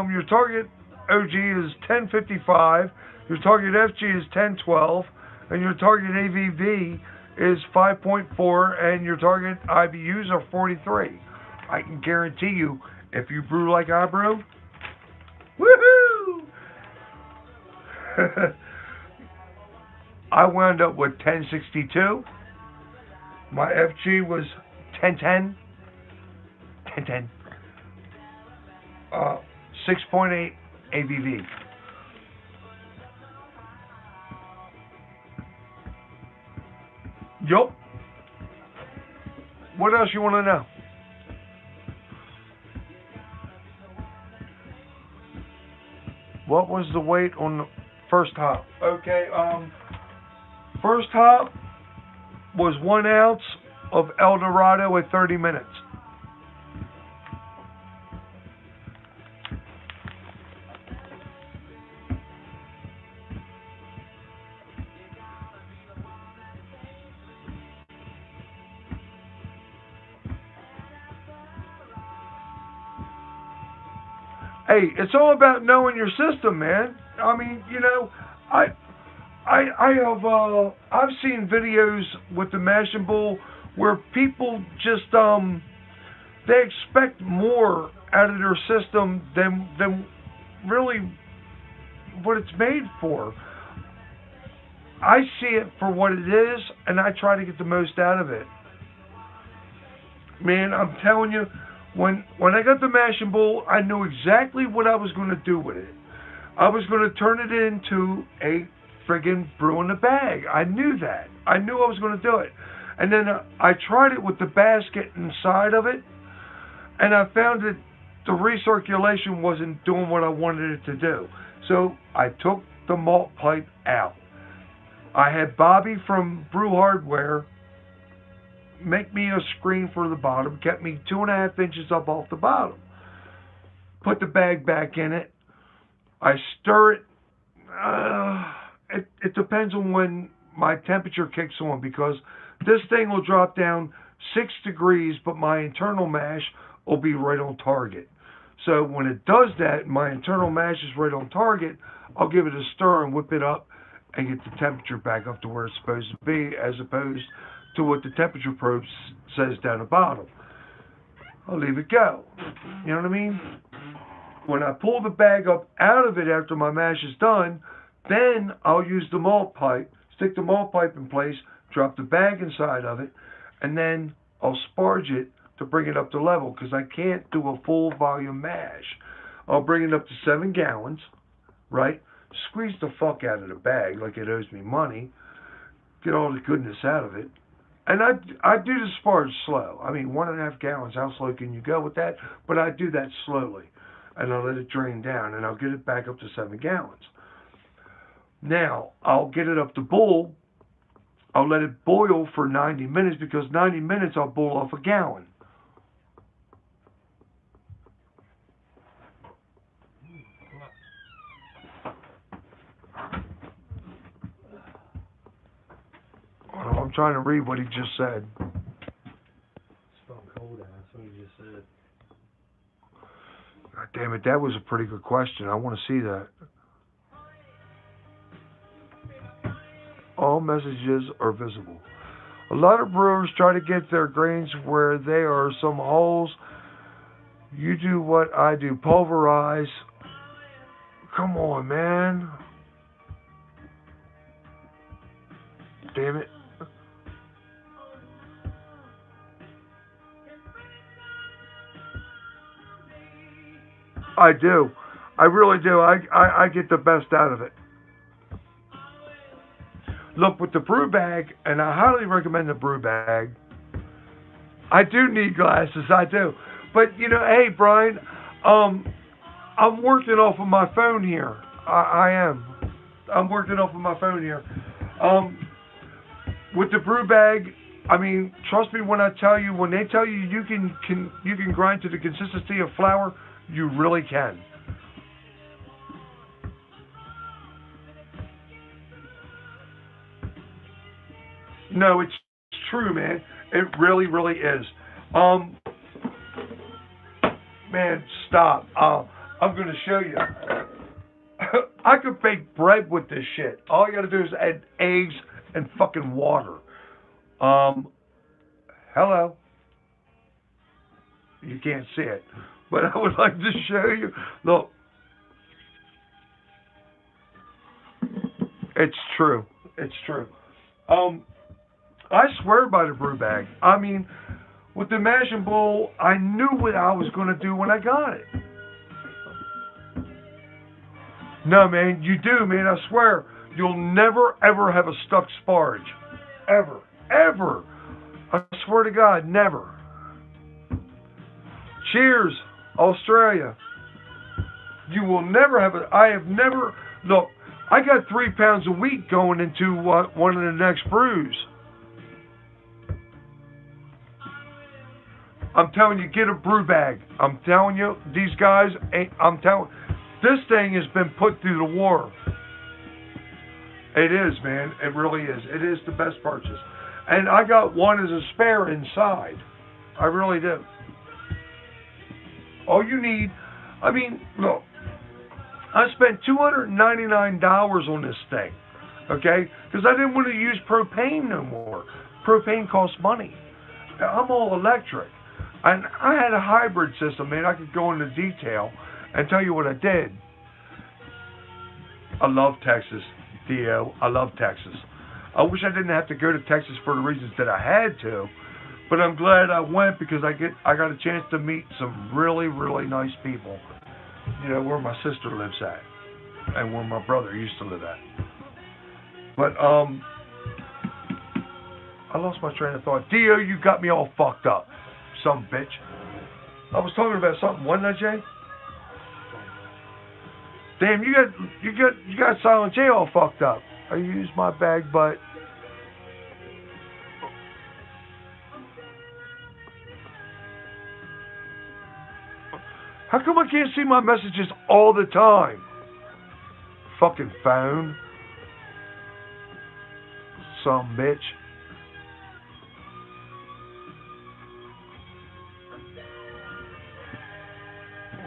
Your target OG is 1055. Your target FG is 1012, and your target ABV is 5.4, and your target IBUs are 43. I can guarantee you, if you brew like I brew, woohoo! I wound up with 1062. My FG was 1010. 1010. 6.8 ABV. Yup. What else you want to know? What was the weight on the first hop? Okay, first hop was 1 ounce of El Dorado at 30 minutes. Hey, it's all about knowing your system, man. I mean, you know, I've seen videos with the Mashing Bull where people just they expect more out of their system than really what it's made for. I see it for what it is, and I try to get the most out of it. Man, I'm telling you, when I got the Mashing Bull, I knew exactly what I was going to do with it. I was going to turn it into a friggin' brew in the bag. I knew that. I knew I was going to do it. And then I tried it with the basket inside of it, and I found that the recirculation wasn't doing what I wanted it to do. So I took the malt pipe out. I had Bobby from Brew Hardware make me a screen for the bottom, kept me 2.5 inches up off the bottom. Put the bag back in it. I stir it. It depends on when my temperature kicks on, because this thing will drop down 6 degrees, but my internal mash will be right on target. So when it does that, my internal mash is right on target, I'll give it a stir and whip it up and get the temperature back up to where it's supposed to be, as opposed to what the temperature probe says down the bottom. I'll leave it go. You know what I mean? When I pull the bag up out of it after my mash is done, then I'll use the malt pipe, stick the malt pipe in place, drop the bag inside of it, and then I'll sparge it to bring it up to level, because I can't do a full volume mash. I'll bring it up to 7 gallons, right? Squeeze the fuck out of the bag like it owes me money, get all the goodness out of it. And I do the sparge slow. I mean, 1.5 gallons, how slow can you go with that? But I do that slowly. And I'll let it drain down, and I'll get it back up to 7 gallons. Now, I'll get it up to boil. I'll let it boil for 90 minutes, because 90 minutes I'll boil off a gallon. I'm trying to read what he just said. It's from cold out. That's what you just said. God damn it, that was a pretty good question. I want to see that. All messages are visible. A lot of brewers try to get their grains where there are some holes. You do what I do, pulverize. Come on, man. Damn it. I do. I really do. I get the best out of it. Look, with the brew bag, and I highly recommend the brew bag, I do need glasses, I do. But, you know, hey, Brian, I'm working off of my phone here. I am. I'm working off of my phone here. With the brew bag, I mean, trust me when I tell you, when they tell you you can grind to the consistency of flour, you really can. No, it's true, man. It really, really is. Man, stop. I'm going to show you. I could bake bread with this shit. All I got to do is add eggs and fucking water. Hello. You can't see it, but I would like to show you. Look. It's true. It's true. I swear by the brew bag. I mean, with the Mashing Bull, I knew what I was going to do when I got it. No, man, you do, man. I swear. You'll never, ever have a stuck sparge. Ever. Ever. I swear to God, never. Cheers, Australia. You will never have I have never... Look, I got 3 pounds of wheat going into one of the next brews. I'm telling you, get a brew bag. I'm telling you, these guys ain't. This thing has been put through the war. It is, man. It really is. It is the best purchase. And I got one as a spare inside. I really do. All you need, I mean, look, I spent $299 on this thing, okay? Because I didn't want to use propane no more. Propane costs money. I'm all electric. And I had a hybrid system, man. I could go into detail and tell you what I did. I love Texas, Theo. I love Texas. I wish I didn't have to go to Texas for the reasons that I had to, but I'm glad I went because I got a chance to meet some really, really nice people. You know, where my sister lives at and where my brother used to live at. But I lost my train of thought. Dio, you got me all fucked up, some bitch. I was talking about something, wasn't I, Jay? Damn, you got Silent J all fucked up. I used my bag, but how come I can't see my messages all the time? Fucking phone. Some bitch.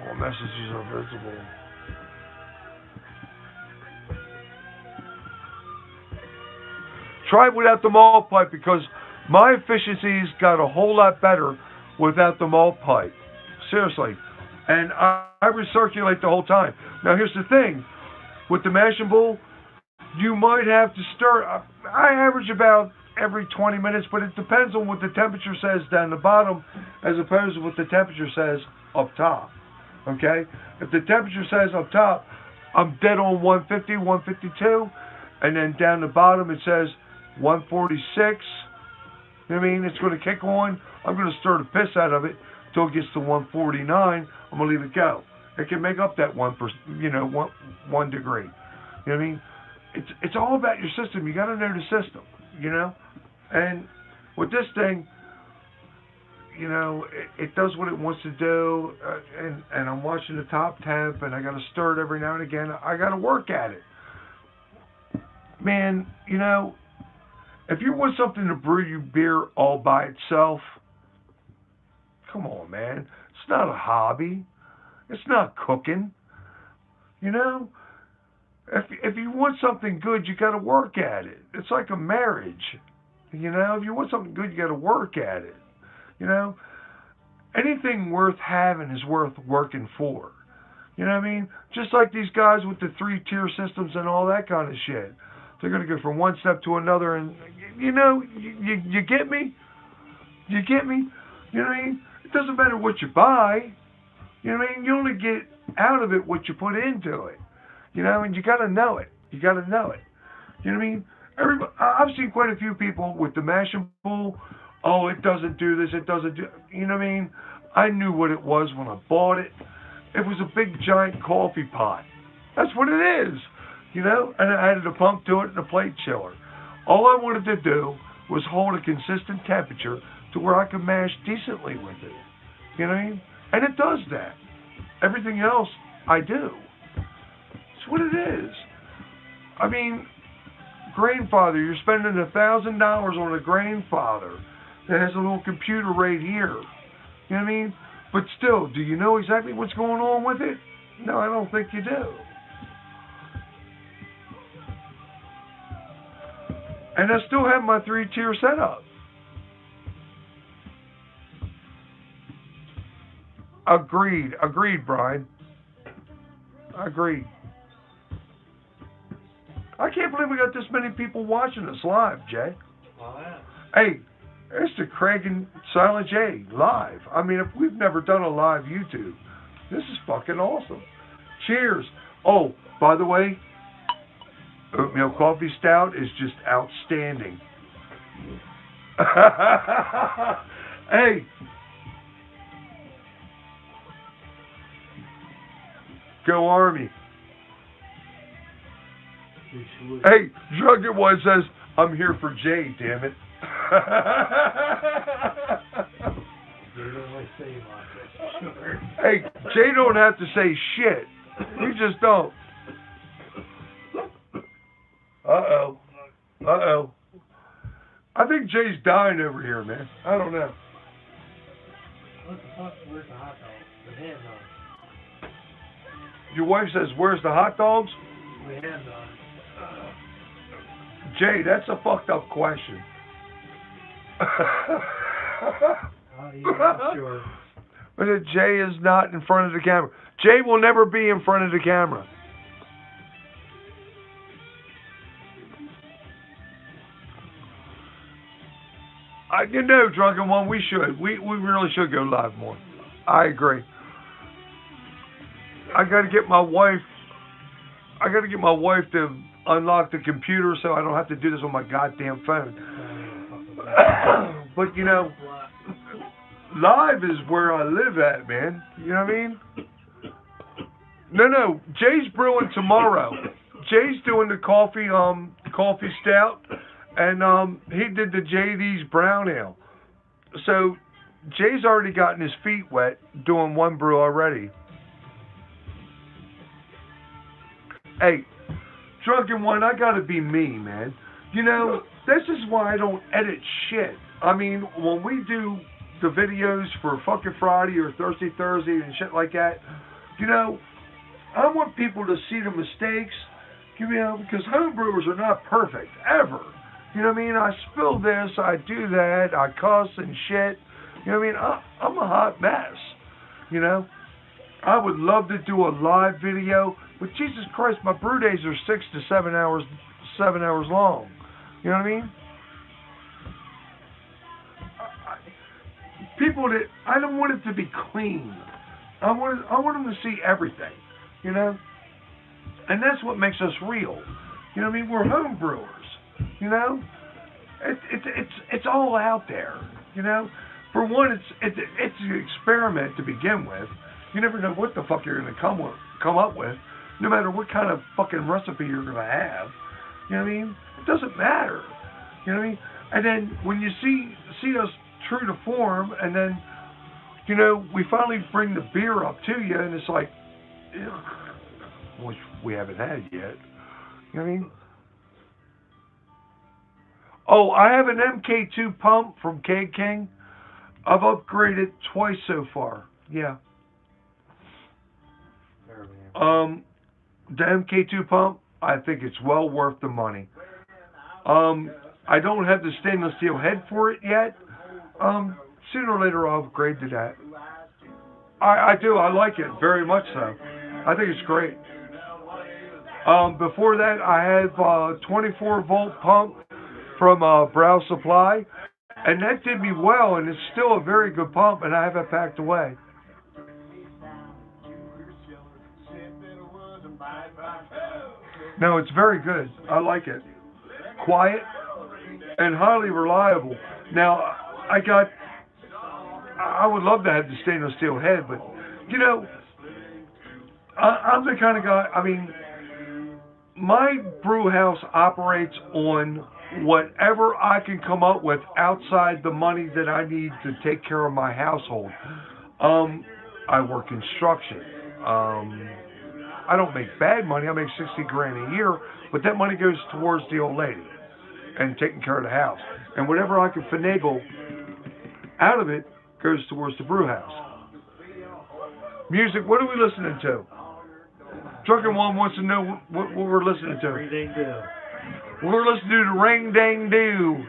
All messages are visible. Try it without the malt pipe because my efficiencies got a whole lot better without the malt pipe. Seriously. And I recirculate the whole time. Now here's the thing. With the mashing bowl, you might have to stir. I average about every 20 minutes, but it depends on what the temperature says down the bottom as opposed to what the temperature says up top. Okay? If the temperature says up top, I'm dead on 150, 152, and then down the bottom it says 146. You know what I mean? It's going to kick on. I'm going to stir the piss out of it until it gets to 149. I'm going to leave it go. It can make up that 1 degree. You know what I mean? It's all about your system. You got to know the system, you know? And with this thing, you know, it does what it wants to do, and I'm watching the top temp, and I got to stir it every now and again. I got to work at it. Man, you know, if you want something to brew you beer all by itself, come on, man. It's not a hobby. It's not cooking. You know? If you want something good, you got to work at it. It's like a marriage. You know? If you want something good, you got to work at it. You know? Anything worth having is worth working for. You know what I mean? Just like these guys with the 3-tier systems and all that kind of shit. They're going to go from one step to another, and you know, you get me? You get me? You know what I mean? It doesn't matter what you buy. You know what I mean? You only get out of it what you put into it. You know, and you got to know it. You got to know it. You know what I mean? I've seen quite a few people with the mashing bowl. Oh, it doesn't do this. It doesn't do. You know what I mean? I knew what it was when I bought it. It was a big giant coffee pot. That's what it is. You know, and I added a pump to it and a plate chiller. All I wanted to do was hold a consistent temperature to where I could mash decently with it. You know what I mean? And it does that. Everything else, I do. It's what it is. I mean, Grainfather, you're spending $1,000 on a Grainfather that has a little computer right here. You know what I mean? But still, do you know exactly what's going on with it? No, I don't think you do. And I still have my 3-tier setup. Agreed, Brian. Agreed. I can't believe we got this many people watching us live, Jay. Oh, yeah. Hey, it's the Craig and Silent J live. I mean, if we've never done a live YouTube, this is fucking awesome. Cheers. Oh, by the way, oatmeal coffee stout is just outstanding. Hey. Go Army. Hey, Drunken One says, I'm here for Jay, damn it. probably say much, that's for sure. Hey, Jay don't have to say shit. He just don't. Uh-oh. Uh-oh. I think Jay's dying over here, man. I don't know. What the fuck? Where's the hot dog? The hand dog. Your wife says, where's the hot dogs? The hand dog. Jay, that's a fucked up question. Yeah, I'm sure. But Jay is not in front of the camera. Jay will never be in front of the camera. You know, Drunken One, we should. We really should go live more. I agree. I got to get my wife to unlock the computer so I don't have to do this on my goddamn phone. But you know, live is where I live at, man. You know what I mean? No, Jay's brewing tomorrow. Jay's doing the coffee stout, and he did the JD's brown ale. So Jay's already gotten his feet wet doing one brew already. Hey, Drunken One, I gotta be me, man. You know, this is why I don't edit shit. I mean, when we do the videos for fucking Friday or Thursday and shit like that, you know, I want people to see the mistakes, you know, because homebrewers are not perfect, ever. You know what I mean? I spill this, I do that, I cuss and shit. You know what I mean? I'm a hot mess, you know? I would love to do a live video, but Jesus Christ, my brew days are 6 to 7 hours long. You know what I mean? People that I don't want it to be clean. I want them to see everything. You know, and that's what makes us real. You know what I mean? We're home brewers. You know, it's all out there. You know, for one, it's an experiment to begin with. You never know what the fuck you're gonna come up with, no matter what kind of fucking recipe you're gonna have. You know what I mean? It doesn't matter. You know what I mean? And then when you see us true to form, and then, you know, we finally bring the beer up to you, and it's like, which we haven't had yet. You know what I mean? Oh, I have an MK2 pump from Keg King. I've upgraded twice so far. Yeah. The MK2 pump, I think it's well worth the money. I don't have the stainless steel head for it yet. Sooner or later I'll upgrade to that. I do. I like it very much so. I think it's great. Before that, I have a 24-volt pump from Brow Supply, and that did me well, and it's still a very good pump, and I have it packed away. No, it's very good. I like it. Quiet and highly reliable. Now, I would love to have the stainless steel head, but, you know, I'm the kind of guy, I mean, my brew house operates on whatever I can come up with outside the money that I need to take care of my household. I work construction. I don't make bad money. I make $60 grand a year, but that money goes towards the old lady and taking care of the house. And whatever I can finagle out of it goes towards the brew house. Music, what are we listening to? Drunken One wants to know what we're listening to. Ring Dang Do. We're listening to the Ring Dang Do.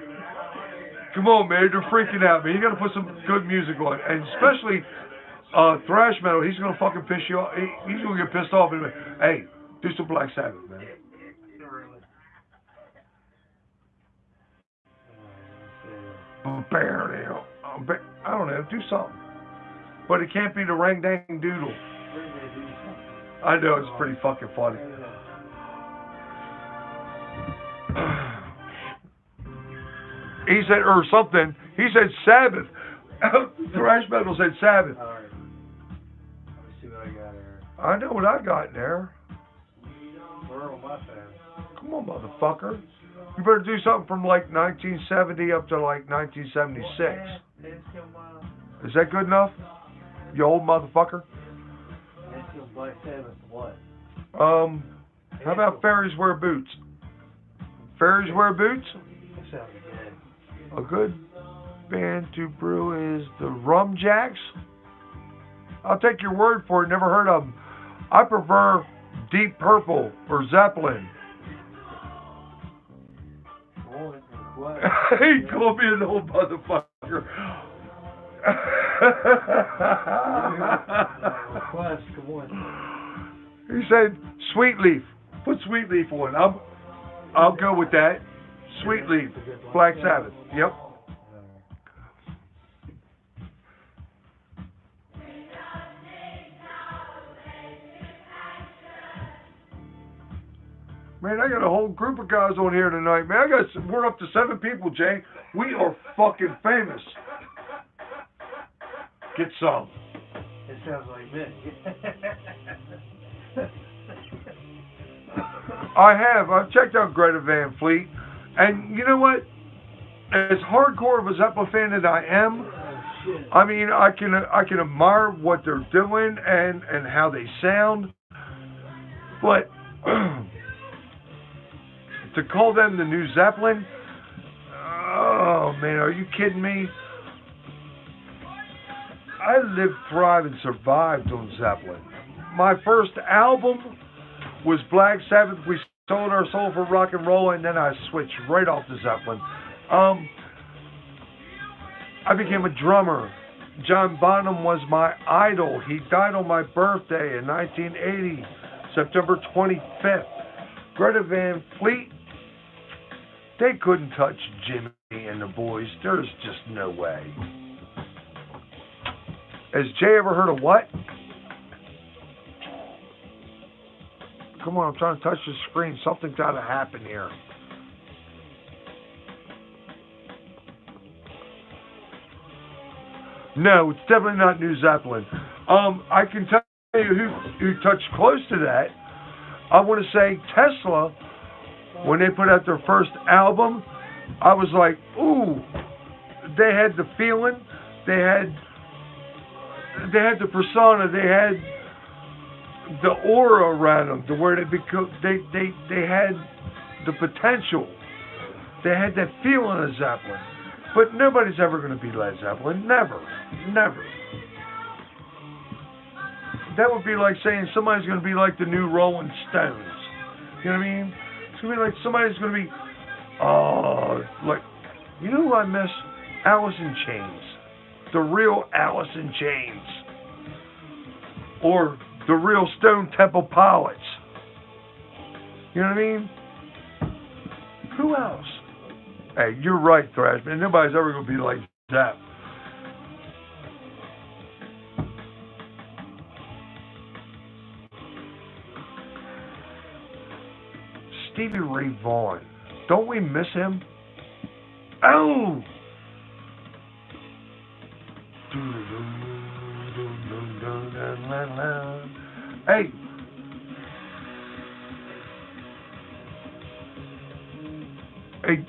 Come on, man, they're freaking out, man. You gotta put some good music on, and especially thrash metal. He's gonna fucking piss you off. He's gonna get pissed off. Hey, do some Black Sabbath, man. I don't know, do something. But it can't be the Ring Dang Doodle. I know, it's pretty fucking funny. He said, or something. He said Sabbath. Thrash metal said Sabbath. All right. Let me see what I got here. I know what I got in there. Where are my fans? Come on, motherfucker. You better do something from like 1970 up to like 1976. Is that good enough? You old motherfucker. Answer Black Sabbath what? How about fairies wear boots? Fairies wear boots? That sounded good. A good band to brew is the Rum Jacks. I'll take your word for it. Never heard of them. I prefer Deep Purple or Zeppelin. Boy, what? He called me an old motherfucker. Request, come on. He said Sweet Leaf. Put Sweet Leaf on. I'll go with that. Sweet Leaf. Black Sabbath. Yep. Man, I got a whole group of guys on here tonight, man. We're up to 7 people, Jay. We are fucking famous. Get some. It sounds like me. I've checked out Greta Van Fleet, and you know what? As hardcore of a Zeppelin fan that I am, I mean, I can admire what they're doing and how they sound, but to call them the new Zeppelin, oh man, are you kidding me? I lived, thrived, and survived on Zeppelin. My first album was Black Sabbath. We sold our soul for rock and roll, and then I switched right off to Zeppelin. I became a drummer. John Bonham was my idol. He died on my birthday in 1980, September 25th. Greta Van Fleet, they couldn't touch Jimmy and the boys. There's just no way. Has Jay ever heard of what? Come on, I'm trying to touch the screen. Something's got to happen here. No, it's definitely not New Zeppelin. I can tell you who touched close to that. I want to say Tesla, when they put out their first album, I was like, ooh, they had the feeling, they had the persona, they had the aura around them, to where they had the potential, they had that feeling of Zeppelin. But nobody's ever going to be Led Zeppelin. Never. That would be like saying somebody's going to be like the new Rolling Stones. You know what I mean? It's going to be like somebody's going to be, like, you know who I miss? Alice in Chains. The real Alice in Chains. Or the real Stone Temple Pilots. You know what I mean? Who else? Hey, you're right, Thrashman. Nobody's ever going to be like that. Stevie Ray Vaughan. Don't we miss him? Oh! Hey!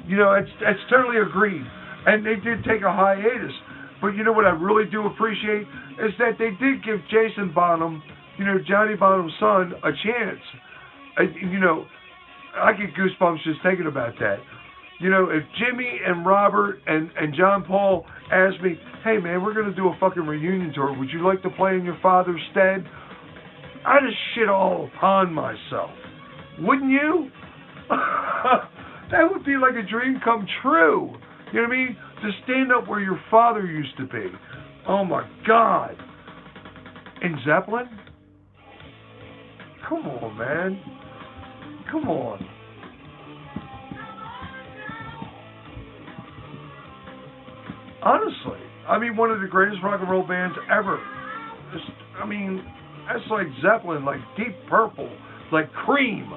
You know, it's totally agreed. And they did take a hiatus. But you know what I really do appreciate is that they did give Jason Bonham, you know, Johnny Bonham's son, a chance. You know, I get goosebumps just thinking about that. You know, if Jimmy and Robert and John Paul asked me, hey man, we're going to do a fucking reunion tour, would you like to play in your father's stead? I'd just shit all upon myself. Wouldn't you? That would be like a dream come true. You know what I mean? To stand up where your father used to be. Oh my God. And Zeppelin? Come on, man. Come on. Honestly, I mean, one of the greatest rock and roll bands ever. I mean, that's like Zeppelin, like Deep Purple, like Cream.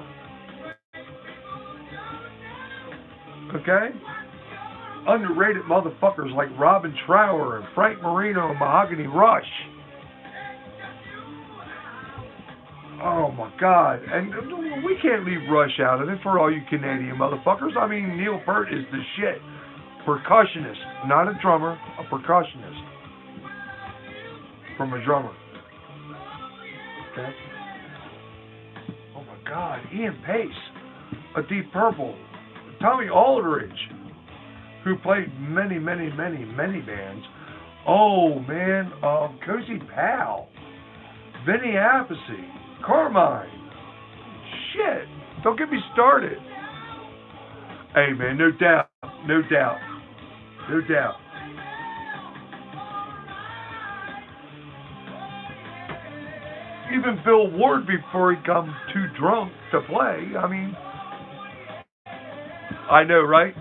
Okay? Underrated motherfuckers like Robin Trower and Frank Marino and Mahogany Rush. Oh my God. And we can't leave Rush out of it for all you Canadian motherfuckers. I mean, Neil Peart is the shit. Percussionist, not a drummer, a percussionist. from a drummer. Okay. Oh my God, Ian Pace, a Deep Purple, Tommy Aldridge, who played many bands. Oh man, Cozy Powell, Vinny Appice, Carmine. Shit, don't get me started. Hey man, no doubt. Even Bill Ward before he come too drunk to play. I mean, I know, right?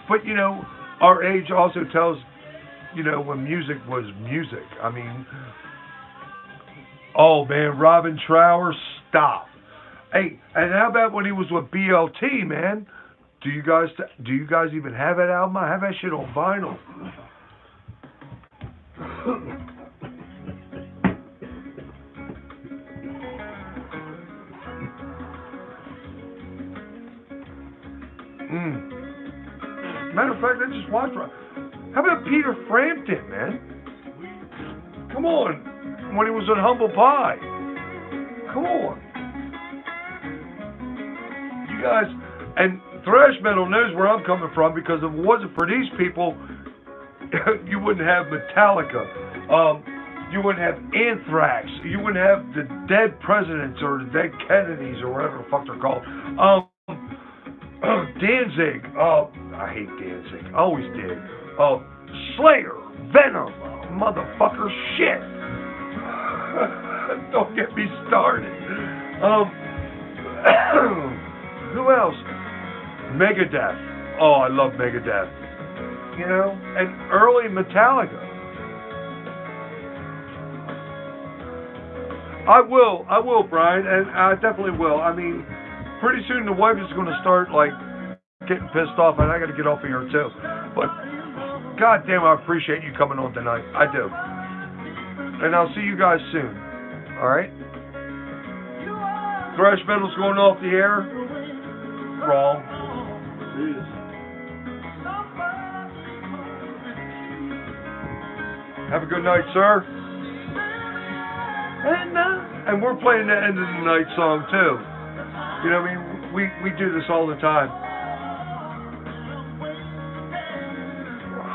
But you know, our age also tells, you know, when music was music. I mean, oh man, Robin Trower, stop. Hey, and how about when he was with BLT, man? Do you guys even have that album? I have that shit on vinyl. Matter of fact, I just watched. How about Peter Frampton, man? Come on, when he was on Humble Pie. Come on, you guys. And thrash metal knows where I'm coming from, because if it wasn't for these people, you wouldn't have Metallica. You wouldn't have Anthrax. You wouldn't have the Dead Presidents or the Dead Kennedys or whatever the fuck they're called. Danzig. I hate Danzig. I always did. Slayer. Venom. Motherfucker. Shit. Don't get me started. Who else? Megadeth. Oh, I love Megadeth. You know, and early Metallica. I will, Brian, and I definitely will. I mean, pretty soon the wife is going to start, like, getting pissed off, and I got to get off of here, too. But, goddamn, I appreciate you coming on tonight. I do. And I'll see you guys soon. All right? Thrash metal's going off the air. Wrong. Have a good night, sir. And we're playing the end of the night song too. You know what I mean? We do this all the time.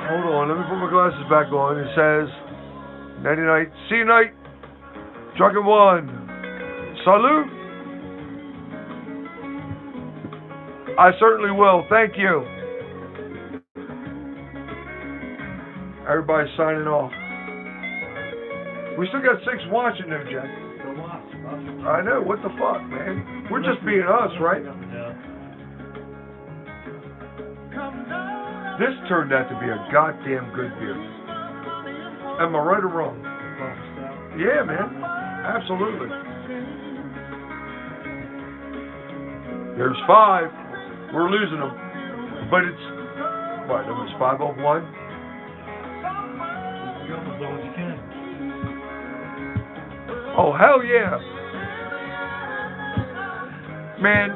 Hold on, let me put my glasses back on. It says, nighty night. See you night. Drunken One. Salute. I certainly will. Thank you. Everybody's signing off. We still got 6 watching though, Jack. I know. What the fuck, man? We're just being us, right? This turned out to be a goddamn good beer. Am I right or wrong? Yeah, man. Absolutely. There's 5. We're losing them. But it's, what, it was 501? Oh, hell yeah. Man,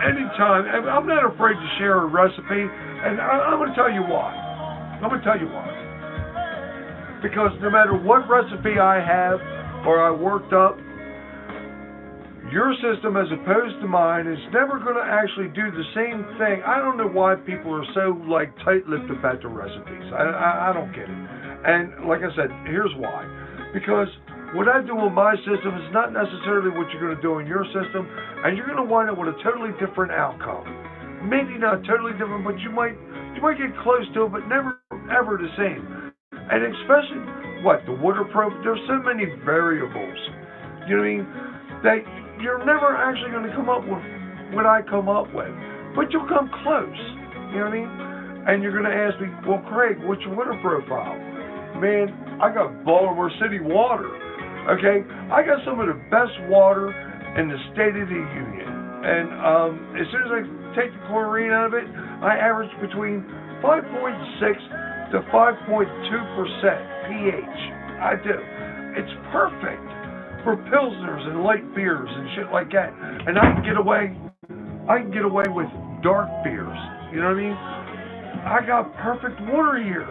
anytime. I'm not afraid to share a recipe, and I'm going to tell you why. Because no matter what recipe I have or I worked up, your system as opposed to mine is never going to actually do the same thing. I don't know why people are so, like, tight-lipped about the recipes. I don't get it. And like I said, here's why. Because what I do in my system is not necessarily what you're going to do in your system, and you're going to wind up with a totally different outcome. Maybe not totally different, but you might get close to it, but never ever the same. And especially the waterproof. There's so many variables. You know what I mean? That you're never actually going to come up with what I come up with, but you'll come close. You know what I mean? And you're going to ask me, well, Craig, what's your water profile? Man, I got Baltimore City water. Okay, I got some of the best water in the State of the Union, and as soon as I take the chlorine out of it, I average between 5.6 to 5.2% pH. I do. It's perfect for pilsners and light beers and shit like that. And I can get away with dark beers. You know what I mean? I got perfect water here,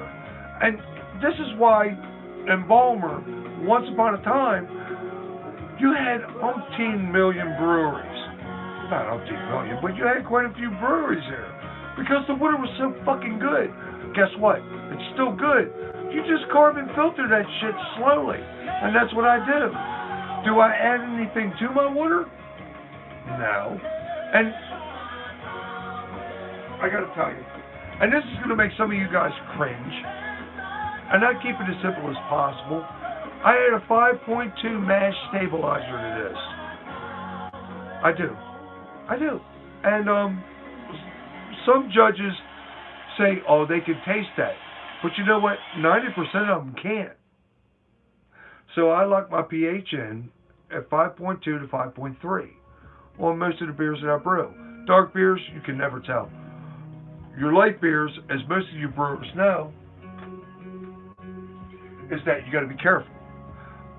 and this is why in Balmer once upon a time, you had umpteen million breweries. Not umpteen million, but you had quite a few breweries there. Because the water was so fucking good. Guess what? It's still good. You just carbon filter that shit slowly. And that's what I do. Do I add anything to my water? No. And I gotta tell you, and this is gonna make some of you guys cringe, and I keep it as simple as possible. I add a 5.2 mash stabilizer to this. I do. And some judges say, oh, they can taste that. But you know what? 90% of them can't. So I lock my pH in at 5.2 to 5.3 on most of the beers that I brew. Dark beers, you can never tell. Your light beers, as most of you brewers know, is that you got to be careful.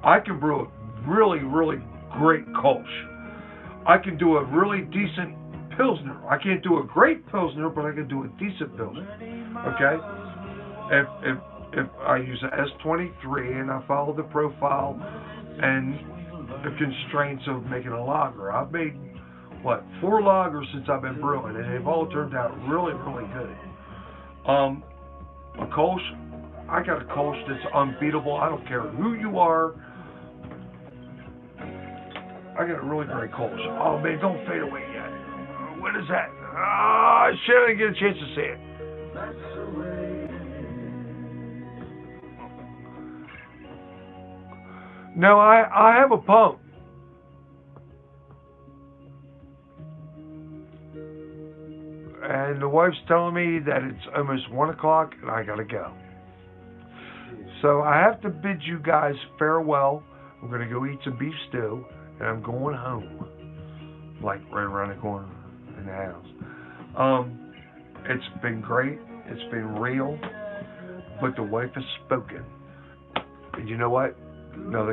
I can brew a really, really great Kolsch. I can do a really decent Pilsner. I can't do a great Pilsner, but I can do a decent Pilsner. Okay? If I use an S23 and I follow the profile and the constraints of making a lager, I've made 4 lagers since I've been brewing, and they've all turned out really, really good. A Kolsch, I got a Kolsch that's unbeatable. I don't care who you are. I got a really great Kolsch. Oh man, don't fade away yet. What is that? Shit, I didn't get a chance to see it. No, I have a pump. And the wife's telling me that it's almost 1 o'clock and I gotta go. So I have to bid you guys farewell. I'm gonna go eat some beef stew and I'm going home. Like right around the corner in the house. It's been great. It's been real. But the wife has spoken. And you know what? No, they